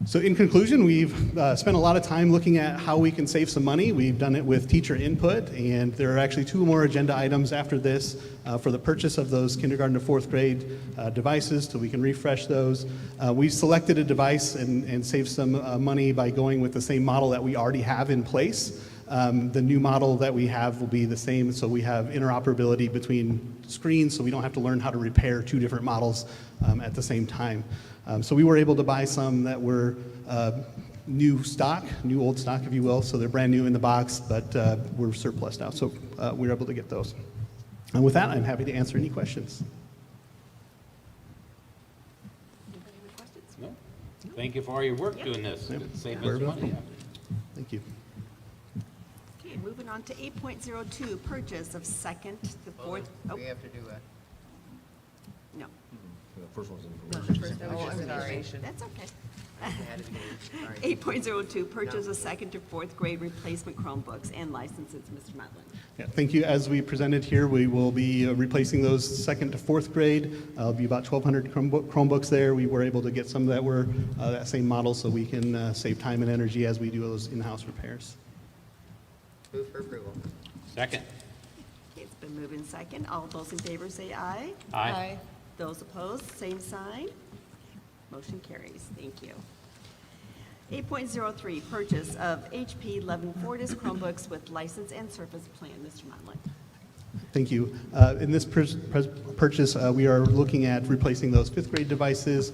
So in conclusion, we've spent a lot of time looking at how we can save some money. We've done it with teacher input, and there are actually 2 more agenda items after this for the purchase of those kindergarten to 4th grade devices, so we can refresh those. We selected a device and saved some money by going with the same model that we already have in place. The new model that we have will be the same, so we have interoperability between screens, so we don't have to learn how to repair 2 different models at the same time. So we were able to buy some that were new stock, new old stock, if you will, so they're brand new in the box, but we're surplus now, so we were able to get those. And with that, I'm happy to answer any questions.
No? Thank you for all your work doing this.
Yep.
Save us money.
Thank you.
Okay, moving on to 8.02, purchase of 2nd to 4th.
We have to do that.
No.
The first one's
information. That's okay. 8.02, purchase of 2nd to 4th grade replacement Chromebooks and licenses. Mr. Matlin.
Yeah, thank you. As we presented here, we will be replacing those 2nd to 4th grade. It'll be about 1,200 Chromebooks there. We were able to get some that were that same model, so we can save time and energy as we do those in-house repairs.
Move for approval.
Second.
Okay, it's been moved in second. All those in favor say aye.
Aye.
Those opposed, same sign. Motion carries. Thank you. 8.03, purchase of HP 11 Fortis Chromebooks with license and service plan. Mr. Motley.
Thank you. In this purchase, we are looking at replacing those 5th grade devices.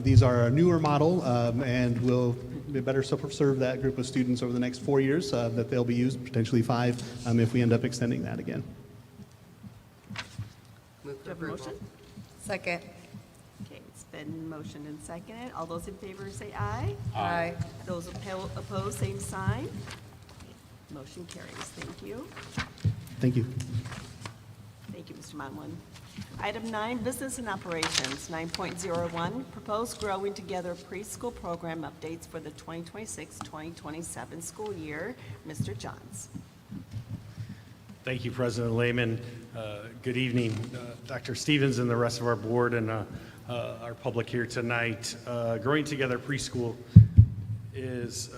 These are a newer model and will better serve that group of students over the next 4 years that they'll be used, potentially 5, if we end up extending that again.
Move for
Do you have a motion?
Second.
Okay, it's been motioned and seconded. All those in favor say aye.
Aye.
Those opposed, same sign. Motion carries. Thank you.
Thank you.
Thank you, Mr. Monlin. Item 9, business and operations. 9.01, proposed Growing Together preschool program updates for the 2026-2027 school year. Mr. Johns.
Thank you, President Lehman. Good evening, Dr. Stevens and the rest of our board, and our public here tonight. Growing Together Preschool is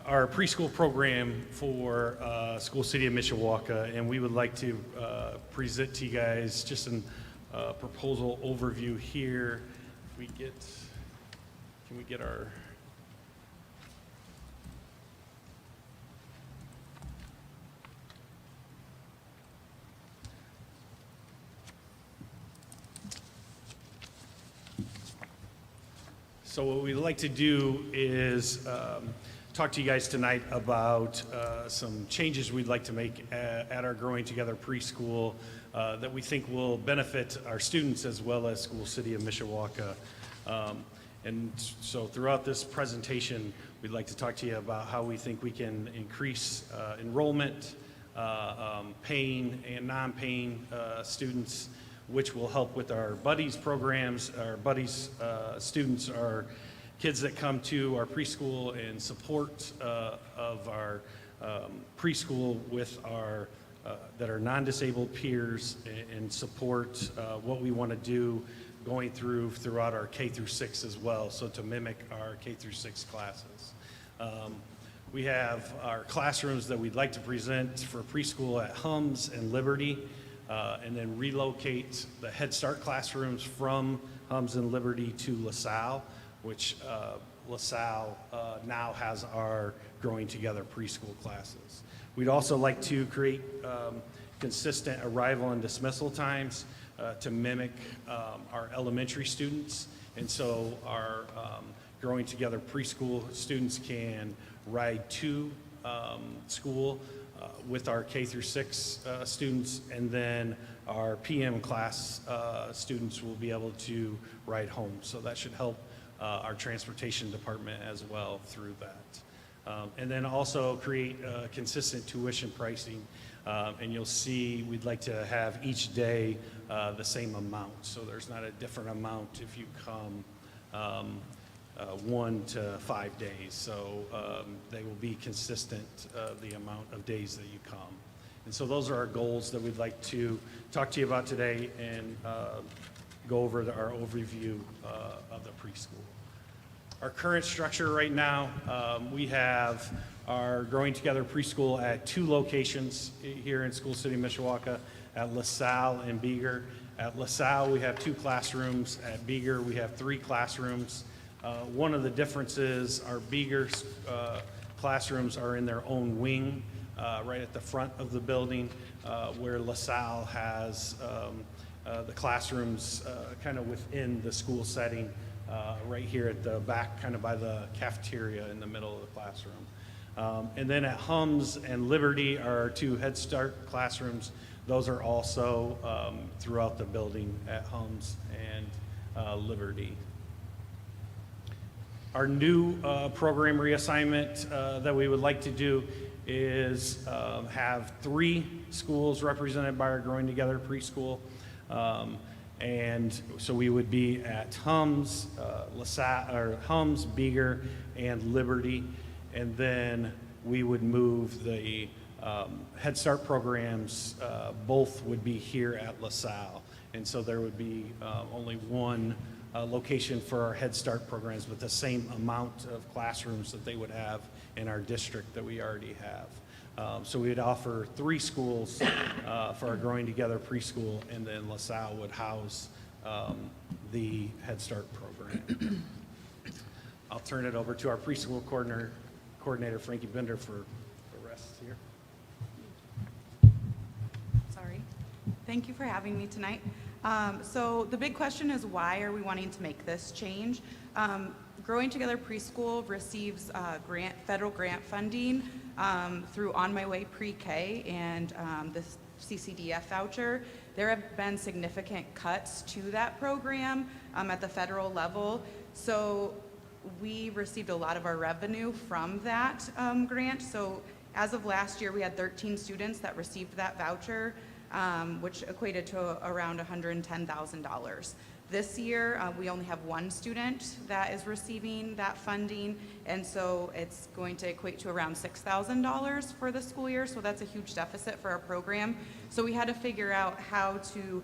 our preschool program for School City of Mishawaka, and we would like to present to you guys just a proposal overview here. Can we get our... So what we'd like to do is talk to you guys tonight about some changes we'd like to make at our Growing Together Preschool that we think will benefit our students as well as School City of Mishawaka. And so throughout this presentation, we'd like to talk to you about how we think we can increase enrollment, paying and non-paying students, which will help with our buddies programs. Our buddies students are kids that come to our preschool in support of our preschool with our that are non-disabled peers and support what we want to do going throughout our K through 6 as well, so to mimic our K through 6 classes. We have our classrooms that we'd like to present for preschool at Hums and Liberty, and then relocate the Head Start classrooms from Hums and Liberty to Lasalle, which Lasalle now has our Growing Together preschool classes. We'd also like to create consistent arrival and dismissal times to mimic our elementary students. And so our Growing Together preschool students can ride to school with our K through 6 students, and then our PM class students will be able to ride home. So that should help our transportation department as well through that. And then also create consistent tuition pricing. And you'll see we'd like to have each day the same amount. So there's not a different amount if you come 1 to 5 days. So they will be consistent, the amount of days that you come. And so those are our goals that we'd like to talk to you about today and go over our overview of the preschool. Our current structure right now, we have our Growing Together preschool at 2 locations here in School City, Mishawaka, at Lasalle and Beeger. At Lasalle, we have 2 classrooms. At Beeger, we have 3 classrooms. One of the differences, our Beeger classrooms are in their own wing, right at the front of the building, where Lasalle has the classrooms kind of within the school setting, right here at the back, kind of by the cafeteria in the middle of the classroom. And then at Hums and Liberty are our 2 Head Start classrooms. Those are also throughout the building at Hums and Liberty. Our new program reassignment that we would like to do is have 3 schools represented by our Growing Together preschool. And so we would be at Hums, Lasalle, or Hums, Beeger, and Liberty. And then we would move the Head Start programs, both would be here at Lasalle. And so there would be only one location for our Head Start programs, but the same amount of classrooms that they would have in our district that we already have. So we would offer 3 schools for our Growing Together preschool, and then LaSalle would house the Head Start program. I'll turn it over to our preschool coordinator, Frankie Bender, for the rest here.
Sorry. Thank you for having me tonight. So the big question is, why are we wanting to make this change? Growing Together Preschool receives federal grant funding through On My Way Pre-K and the CCDF voucher. There have been significant cuts to that program at the federal level. So we received a lot of our revenue from that grant. So as of last year, we had 13 students that received that voucher, which equated to around $110,000. This year, we only have 1 student that is receiving that funding, and so it's going to equate to around $6,000 for the school year, so that's a huge deficit for our program. So we had to figure out how to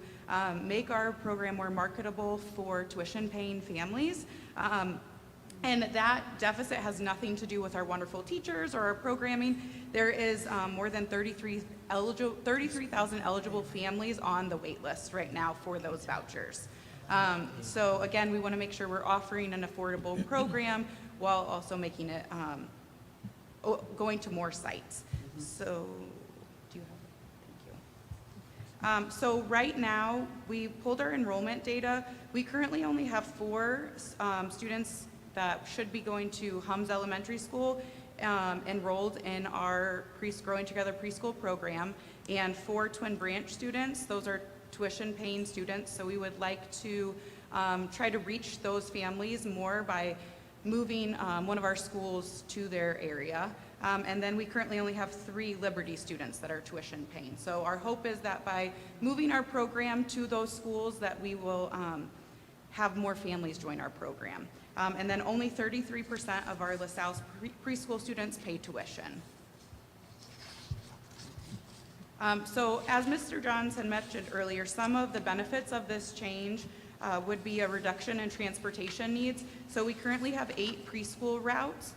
make our program more marketable for tuition-paying families. And that deficit has nothing to do with our wonderful teachers or our programming. There is more than 33,000 eligible families on the wait list right now for those vouchers. So again, we want to make sure we're offering an affordable program while also making it, going to more sites. So, do you have, thank you. So right now, we pulled our enrollment data. We currently only have 4 students that should be going to Hums Elementary School enrolled in our Growing Together preschool program, and 4 Twin Branch students. Those are tuition paying students, so we would like to try to reach those families more by moving one of our schools to their area. And then we currently only have 3 Liberty students that are tuition paying. So our hope is that by moving our program to those schools that we will have more families join our program. And then only 33% of our LaSalle's preschool students pay tuition. So as Mr. Johns had mentioned earlier, some of the benefits of this change would be a reduction in transportation needs. So we currently have 8 preschool routes.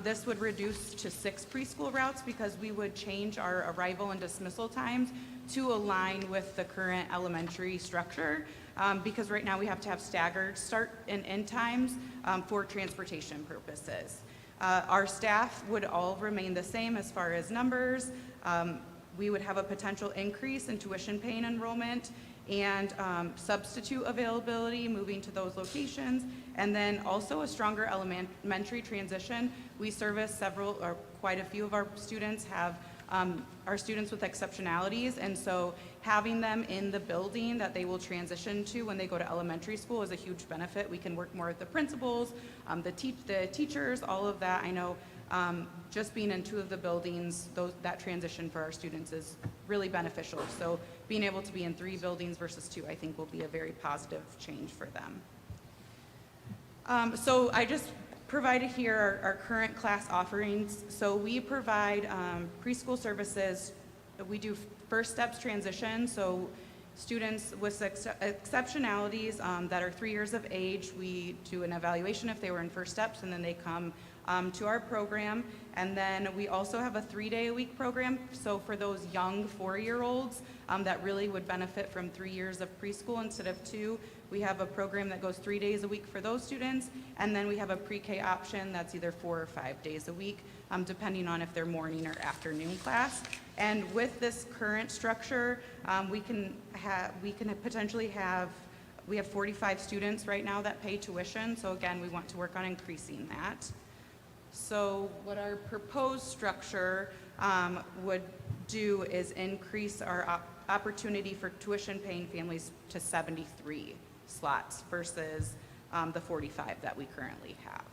This would reduce to 6 preschool routes because we would change our arrival and dismissal times to align with the current elementary structure. Because right now we have to have staggered start and end times for transportation purposes. Our staff would all remain the same as far as numbers. We would have a potential increase in tuition paying enrollment and substitute availability moving to those locations, and then also a stronger elementary transition. We service several or quite a few of our students have our students with exceptionalities, and so having them in the building that they will transition to when they go to elementary school is a huge benefit. We can work more with the principals, the teachers, all of that. I know just being in 2 of the buildings, that transition for our students is really beneficial. So being able to be in 3 buildings versus 2, I think will be a very positive change for them. So I just provided here our current class offerings. So we provide preschool services. We do first steps transition. So students with exceptionalities that are 3 years of age, we do an evaluation if they were in first steps, and then they come to our program. And then we also have a 3-day-a-week program. So for those young 4-year-olds that really would benefit from 3 years of preschool instead of 2, we have a program that goes 3 days a week for those students. And then we have a pre-K option that's either 4 or 5 days a week, depending on if they're morning or afternoon class. And with this current structure, we can potentially have, we have 45 students right now that pay tuition. So again, we want to work on increasing that. So what our proposed structure would do is increase our opportunity for tuition paying families to 73 slots versus the 45 that we currently have.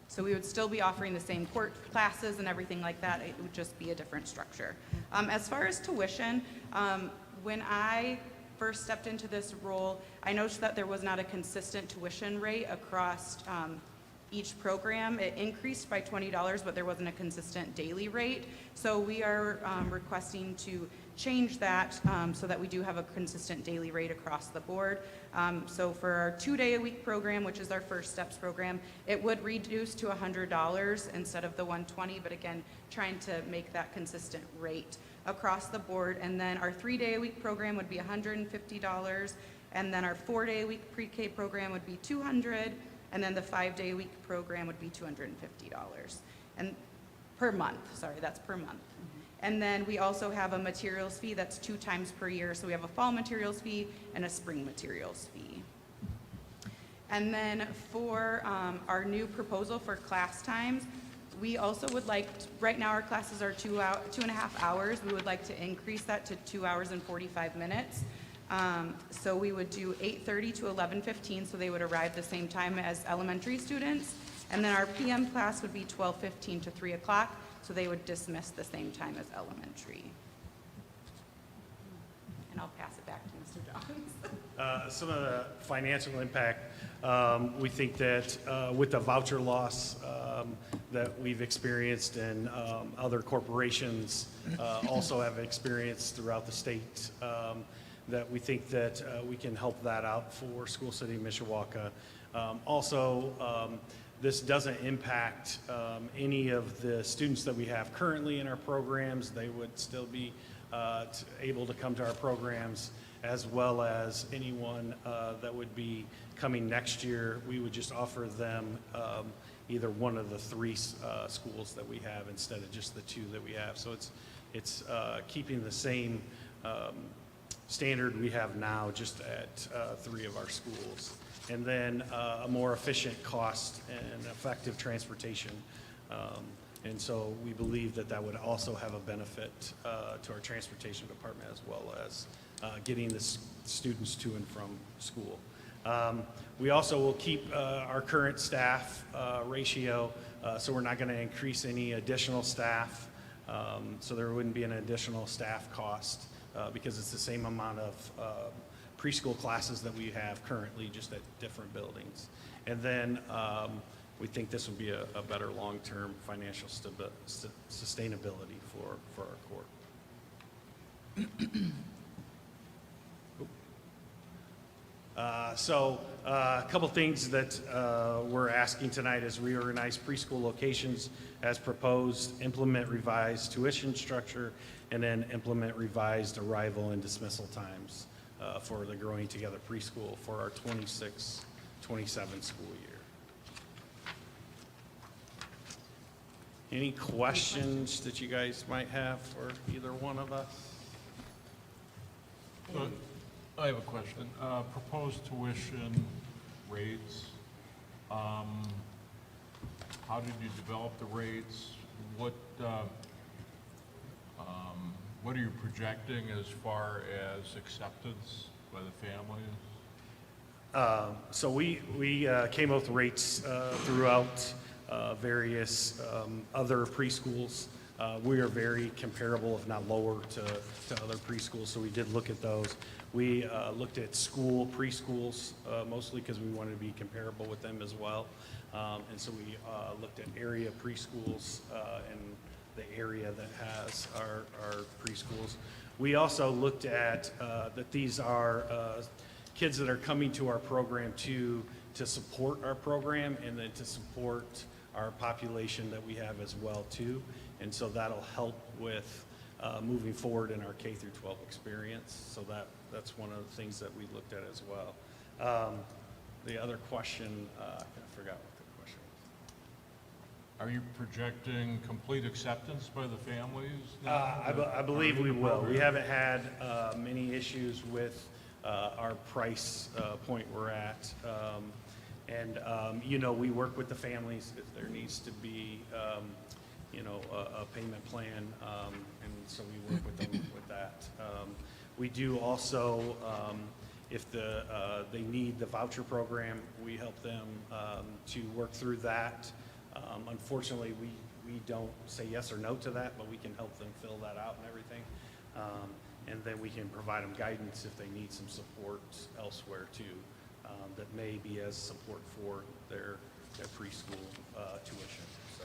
So we would still be offering the same court classes and everything like that. It would just be a different structure. As far as tuition, when I first stepped into this role, I noticed that there was not a consistent tuition rate across each program. It increased by $20, but there wasn't a consistent daily rate. So we are requesting to change that so that we do have a consistent daily rate across the board. So for our 2-day-a-week program, which is our First Steps program, it would reduce to $100 instead of the $120, but again, trying to make that consistent rate across the board. And then our 3-day-a-week program would be $150, and then our 4-day-a-week pre-K program would be $200, and then the 5-day-a-week program would be $250 and per month. Sorry, that's per month. And then we also have a materials fee that's 2 times per year. So we have a fall materials fee and a spring materials fee. And then for our new proposal for class times, we also would like, right now our classes are 2.5 hours. We would like to increase that to 2 hours and 45 minutes. So we would do 8:30 to 11:15, so they would arrive the same time as elementary students. And then our PM class would be 12:15 to 3 o'clock, so they would dismiss the same time as elementary. And I'll pass it back to Mr. Johns.
Some of the financial impact, we think that with the voucher loss, that we've experienced and other corporations also have experienced throughout the state, that we think that we can help that out for School City Mishawaka. This doesn't impact any of the students that we have currently in our programs. They would still be able to come to our programs, as well as anyone that would be coming next year. We would just offer them either one of the 3 schools that we have instead of just the 2 that we have. So it's keeping the same standard we have now, just at 3 of our schools. And then a more efficient cost and effective transportation. And so we believe that that would also have a benefit to our transportation department, as well as getting the students to and from school. We also will keep our current staff ratio, so we're not going to increase any additional staff. So there wouldn't be an additional staff cost because it's the same amount of preschool classes that we have currently, just at different buildings. And then we think this would be a better long-term financial sustainability for our court. So a couple things that we're asking tonight is reorganize preschool locations as proposed, implement revised tuition structure, and then implement revised arrival and dismissal times for the Growing Together preschool for our 26-27 school year. Any questions that you guys might have for either one of us?
I have a question. Proposed tuition rates, how did you develop the rates? What are you projecting as far as acceptance by the families?
So we came up with rates throughout various other preschools. We are very comparable, if not lower, to other preschools, so we did look at those. We looked at school preschools mostly because we wanted to be comparable with them as well. And so we looked at area preschools in the area that has our preschools. We also looked at that these are kids that are coming to our program to support our program and then to support our population that we have as well too. And so that'll help with moving forward in our K through 12 experience. So that's one of the things that we looked at as well. The other question, I forgot what the question was.
Are you projecting complete acceptance by the families?
I believe we will. We haven't had many issues with our price point we're at. You know, we work with the families if there needs to be, you know, a payment plan, and so we work with them with that. We do also, if they need the voucher program, we help them to work through that. Unfortunately, we don't say yes or no to that, but we can help them fill that out and everything. And then we can provide them guidance if they need some support elsewhere too, that may be as support for their preschool tuition. So.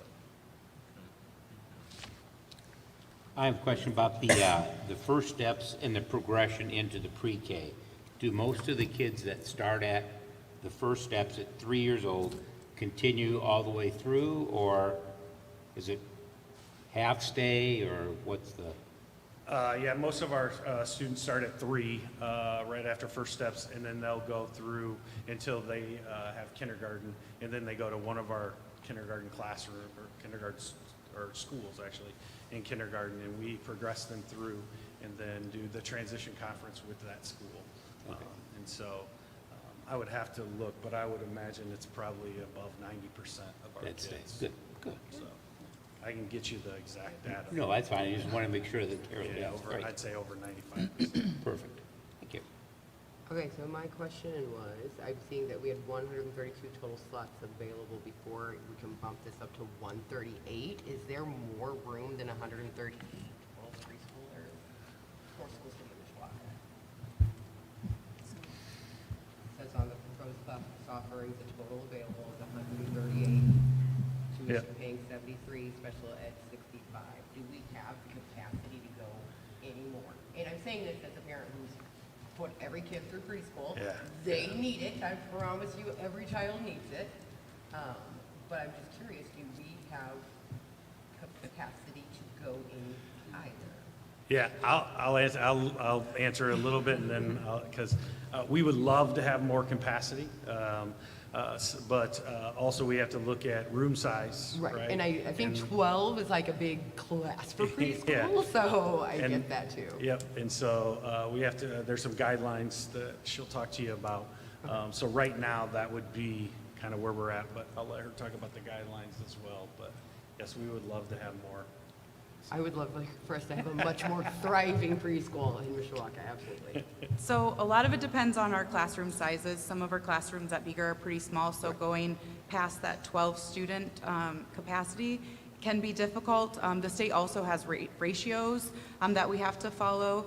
I have a question about the first steps and the progression into the pre-K. Do most of the kids that start at the first steps at 3 years old continue all the way through, or is it half stay, or what's the?
Yeah, most of our students start at 3 right after first steps, and then they'll go through until they have kindergarten, and then they go to one of our kindergarten classroom or kindergarten or schools actually in kindergarten, and we progress them through and then do the transition conference with that school.
Okay.
And so I would have to look, but I would imagine it's probably above 90% of our
That's
kids.
good. Good.
So I can get you the exact data.
No, that's fine. I just want to make sure that Carol.
Yeah, I'd say over 95%.
Perfect. Thank you.
Okay, so my question was, I'm seeing that we had 132 total slots available before. We can bump this up to 138. Is there more room than 138 total preschoolers for School City Mishawaka? It says on the proposed bus offerings, the total available is 138. So tuition
Yeah.
paying 73, special ed 65. Do we have the capacity to go anymore? And I'm saying this as a parent who's put every kid through preschool.
Yeah.
They need it. I promise you, every child needs it. But I'm just curious, do we have capacity to go any higher?
Yeah, I'll answer a little bit and then, because we would love to have more capacity. But also we have to look at room size, right?
And I think 12 is like a big class for preschool, so I get that too.
Yep, and so we have to, there's some guidelines that she'll talk to you about. So right now, that would be kind of where we're at, but I'll let her talk about the guidelines as well. But yes, we would love to have more.
I would love for us to have a much more thriving preschool in Mishawaka, absolutely.
So a lot of it depends on our classroom sizes. Some of our classrooms at Beaker are pretty small, so going past that 12 student capacity can be difficult. The state also has ratios that we have to follow.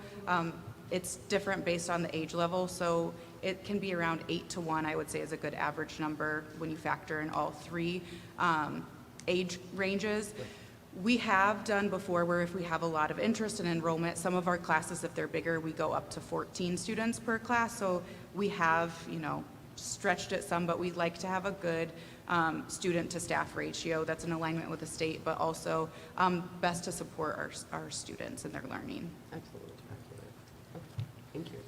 It's different based on the age level, so it can be around 8 to 1, I would say, is a good average number when you factor in all three age ranges. We have done before where if we have a lot of interest in enrollment, some of our classes, if they're bigger, we go up to 14 students per class. So we have, stretched it some, but we'd like to have a good student to staff ratio that's in alignment with the state, but also best to support our students and their learning.
Absolutely. Okay, thank you.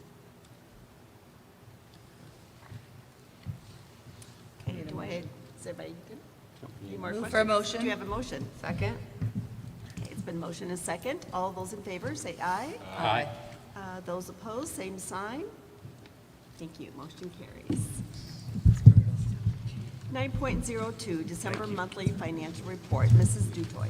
Okay, do I, is everybody good? Any more
Move
questions?
for a motion.
Do you have a motion?
Second?
Okay, it's been motion and second. All those in favor, say aye.
Aye.
Those opposed, same sign. Thank you, motion carries. 9.02, December monthly financial report. Mrs. Dutoy.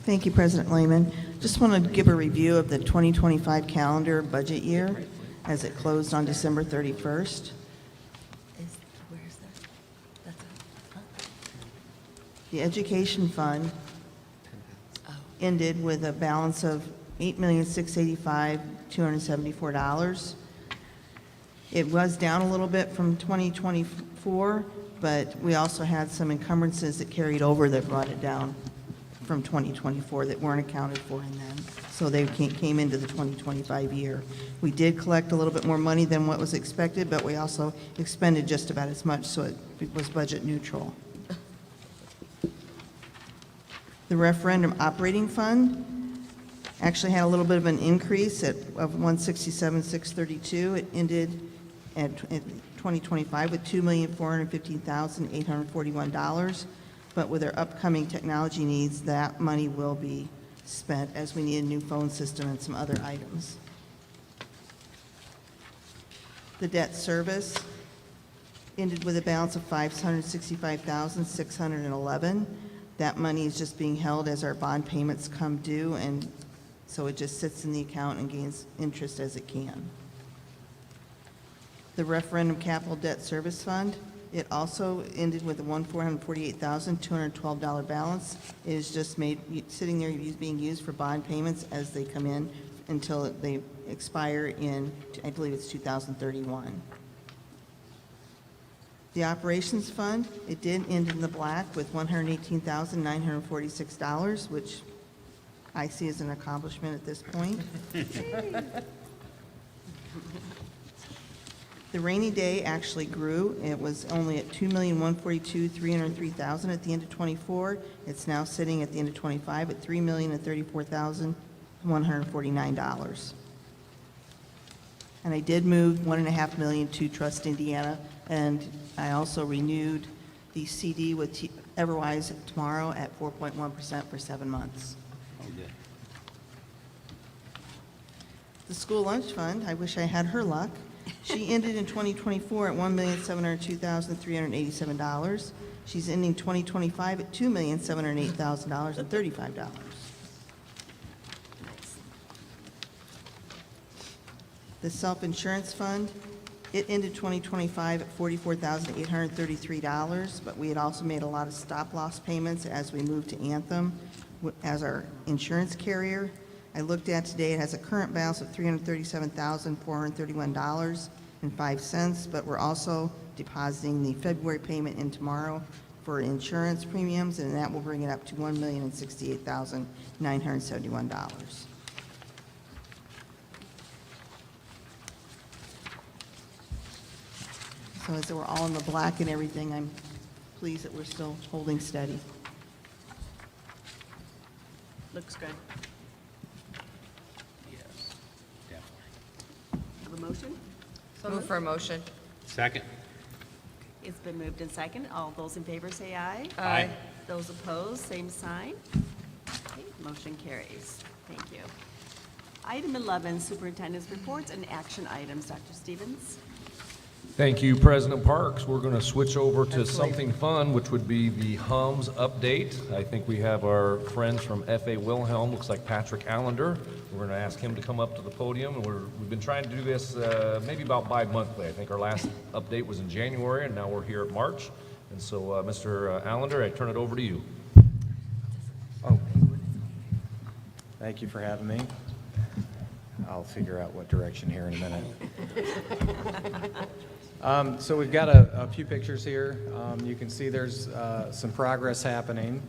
Thank you, President Lehman. Just want to give a review of the 2025 calendar budget year as it closed on December 31st.
Where's that?
The education fund ended with a balance of $8,685,274. It was down a little bit from 2024, but we also had some encumbrances that carried over that brought it down from 2024 that weren't accounted for in them. So they came into the 2025 year. We did collect a little bit more money than what was expected, but we also expended just about as much, so it was budget neutral. The referendum operating fund actually had a little bit of an increase of $167,632. It ended at 2025 with $2,415,841. But with our upcoming technology needs, that money will be spent as we need a new phone system and some other items. The debt service ended with a balance of $565,611. That money is just being held as our bond payments come due, and so it just sits in the account and gains interest as it can. The referendum capital debt service fund, it also ended with a $1,448,212 balance. It is just sitting there being used for bond payments as they come in until they expire in, I believe it's 2031. The operations fund, it did end in the black with $118,946, which I see as an accomplishment at this point. The rainy day actually grew. It was only at $2,142,303,000 at the end of '24. It's now sitting at the end of '25 at $3,034,149. And I did move $1.5 million to Trust Indiana, and I also renewed the CD with Everwise tomorrow at 4.1% for 7 months.
Oh, good.
The school lunch fund, I wish I had her luck. She ended in 2024 at $1,702,387. She's ending 2025 at $2,708,035. The self-insurance fund, it ended 2025 at $44,833, but we had also made a lot of stop-loss payments as we moved to Anthem as our insurance carrier. I looked at today, it has a current balance of $337,431.05, but we're also depositing the February payment in tomorrow for insurance premiums, and that will bring it up to $1,068,971. So as we're all in the black and everything, I'm pleased that we're still holding steady.
Looks good.
Yes, definitely.
Have a motion?
Move for a motion.
Second?
It's been moved and second. All those in favor say aye.
Aye.
Those opposed, same sign. Okay, motion carries. Thank you. Item 11, Superintendent's Reports and Action Items. Dr. Stevens?
Thank you, President Parks. We're going to switch over to something fun, which would be the HUMS update. I think we have our friends from F.A. Wilhelm, looks like Patrick Allender. We're going to ask him to come up to the podium. And we've been trying to do this maybe about bi-monthly. I think our last update was in January, and now we're here at March. And so, Mr. Allender, I turn it over to you.
Oh, thank you for having me. I'll figure out what direction here in a minute. So we've got a few pictures here. You can see there's some progress happening.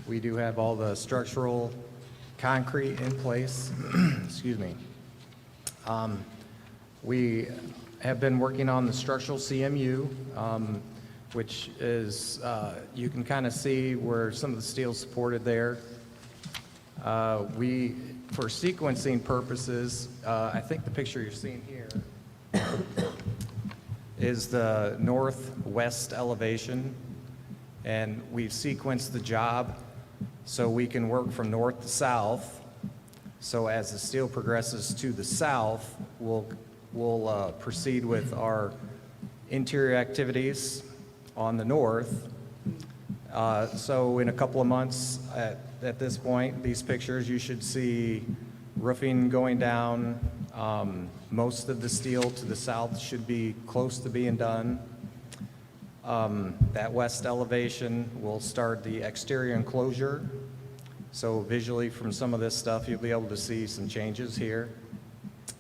We do have all the structural concrete in place. Excuse me. We have been working on the structural CMU, which is, you can kind of see where some of the steel's supported there. For sequencing purposes, I think the picture you're seeing here is the northwest elevation, and we've sequenced the job so we can work from north to south. So as the steel progresses to the south, we'll proceed with our interior activities on the north. So in a couple of months at this point, these pictures, you should see roofing going down. Most of the steel to the south should be close to being done. That west elevation will start the exterior enclosure. So visually from some of this stuff, you'll be able to see some changes here.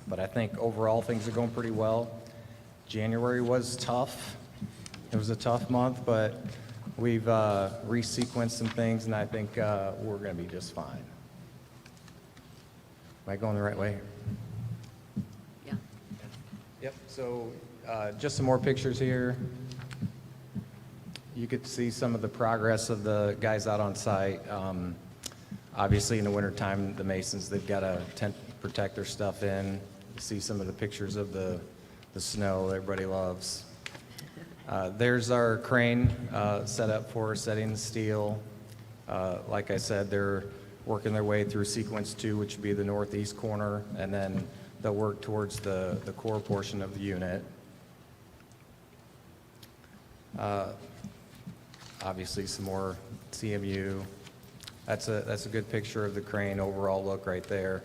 But I think overall things are going pretty well. January was tough. It was a tough month, but we've resequenced some things, and I think we're going to be just fine. Am I going the right way?
Yeah.
Yep, so just some more pictures here. You could see some of the progress of the guys out on site. Obviously, in the wintertime, the masons, they've got a tent to protect their stuff in. You see some of the pictures of the snow that everybody loves. There's our crane set up for setting the steel. Like I said, they're working their way through sequence 2, which would be the northeast corner, and then they'll work towards the core portion of the unit. Obviously, some more CMU. That's a good picture of the crane overall look right there.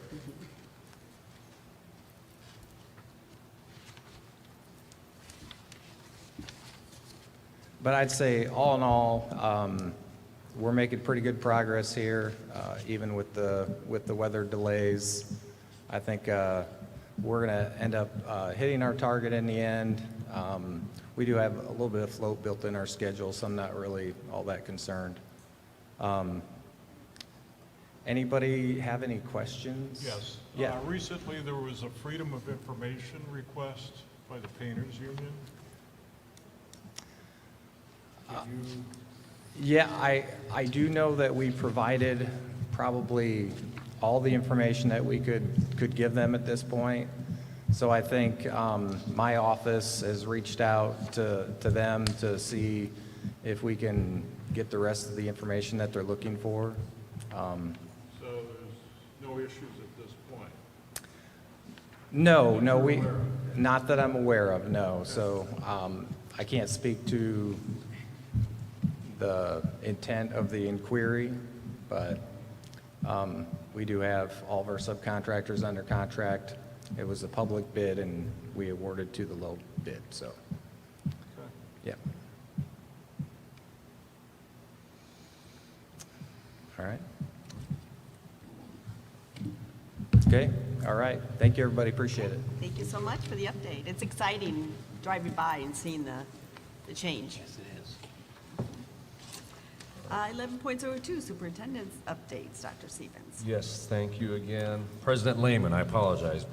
But I'd say all in all, we're making pretty good progress here, even with the weather delays. I think we're going to end up hitting our target in the end. We do have a little bit of float built in our schedule, so I'm not really all that concerned. Anybody have any questions?
Yes.
Yeah.
Recently, there was a Freedom of Information request by the Painters Union.
Yeah, I do know that we provided probably all the information that we could give them at this point. So I think my office has reached out to them to see if we can get the rest of the information that they're looking for.
So there's no issues at this point?
No, not that I'm aware of, no. So I can't speak to the intent of the inquiry, but we do have all of our subcontractors under contract. It was a public bid, and we awarded to the low bid, so, yeah. All right. Okay, all right. Thank you, everybody. Appreciate it.
Thank you so much for the update. It's exciting driving by and seeing the change.
Yes, it is.
11.02, superintendent's updates, Dr. Stevens.
Yes, thank you again. President Lehman, I apologize.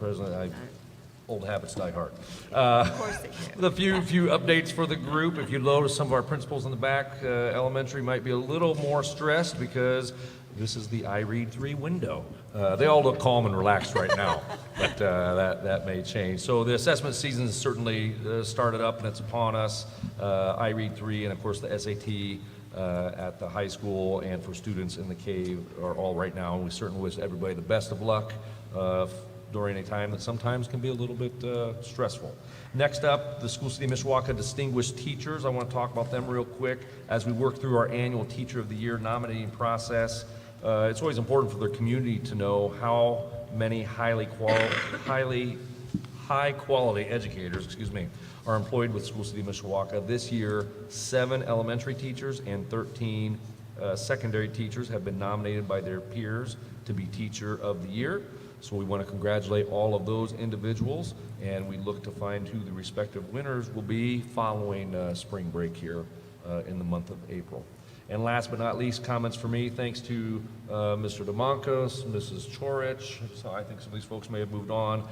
Old habits die hard.
Of course they do.
The few updates for the group. If you notice, some of our principals in the back, elementary, might be a little more stressed because this is the I Read 3 window. They all look calm and relaxed right now, but that may change. So the assessment season has certainly started up, and it's upon us. I Read 3 and, of course, the SAT at the high school and for students in the cave are all right now. And we certainly wish everybody the best of luck during a time that sometimes can be a little bit stressful. Next up, the School City of Mishawaka Distinguished Teachers. I want to talk about them real quick as we work through our annual Teacher of the Year nominating process. It's always important for their community to know how many high quality educators, are employed with School City of Mishawaka. This year, 7 elementary teachers and 13 secondary teachers have been nominated by their peers to be Teacher of the Year. So we want to congratulate all of those individuals, and we look to find who the respective winners will be following spring break here in the month of April. And last but not least, comments for me, thanks to Mr. DeMoncos, Mrs. Chorich. So I think some of these folks may have moved on.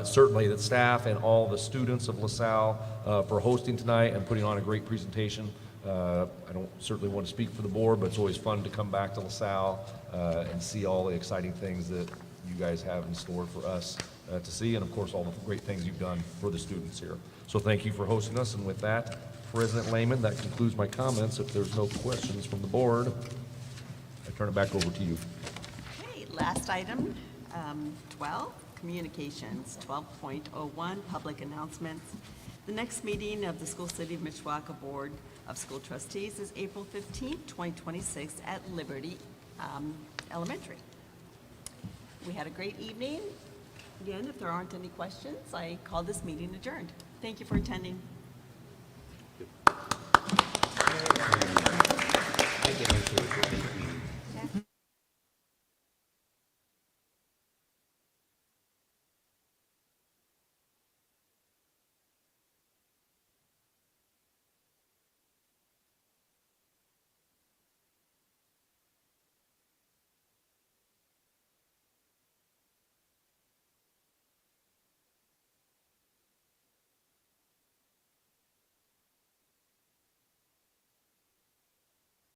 Certainly the staff and all the students of Lasalle for hosting tonight and putting on a great presentation. I don't certainly want to speak for the board, but it's always fun to come back to Lasalle and see all the exciting things that you guys have in store for us to see, and of course all the great things you've done for the students here. So thank you for hosting us, and with that, President Lehman, that concludes my comments. If there's no questions from the board, I turn it back over to you.
Okay, last item, 12, communications, 12.01, public announcements. The next meeting of the School City of Mishawaka Board of School Trustees is April 15th, 2026 at Liberty Elementary. We had a great evening. Again, if there aren't any questions, I call this meeting adjourned. Thank you for attending.
I get into it with this meeting.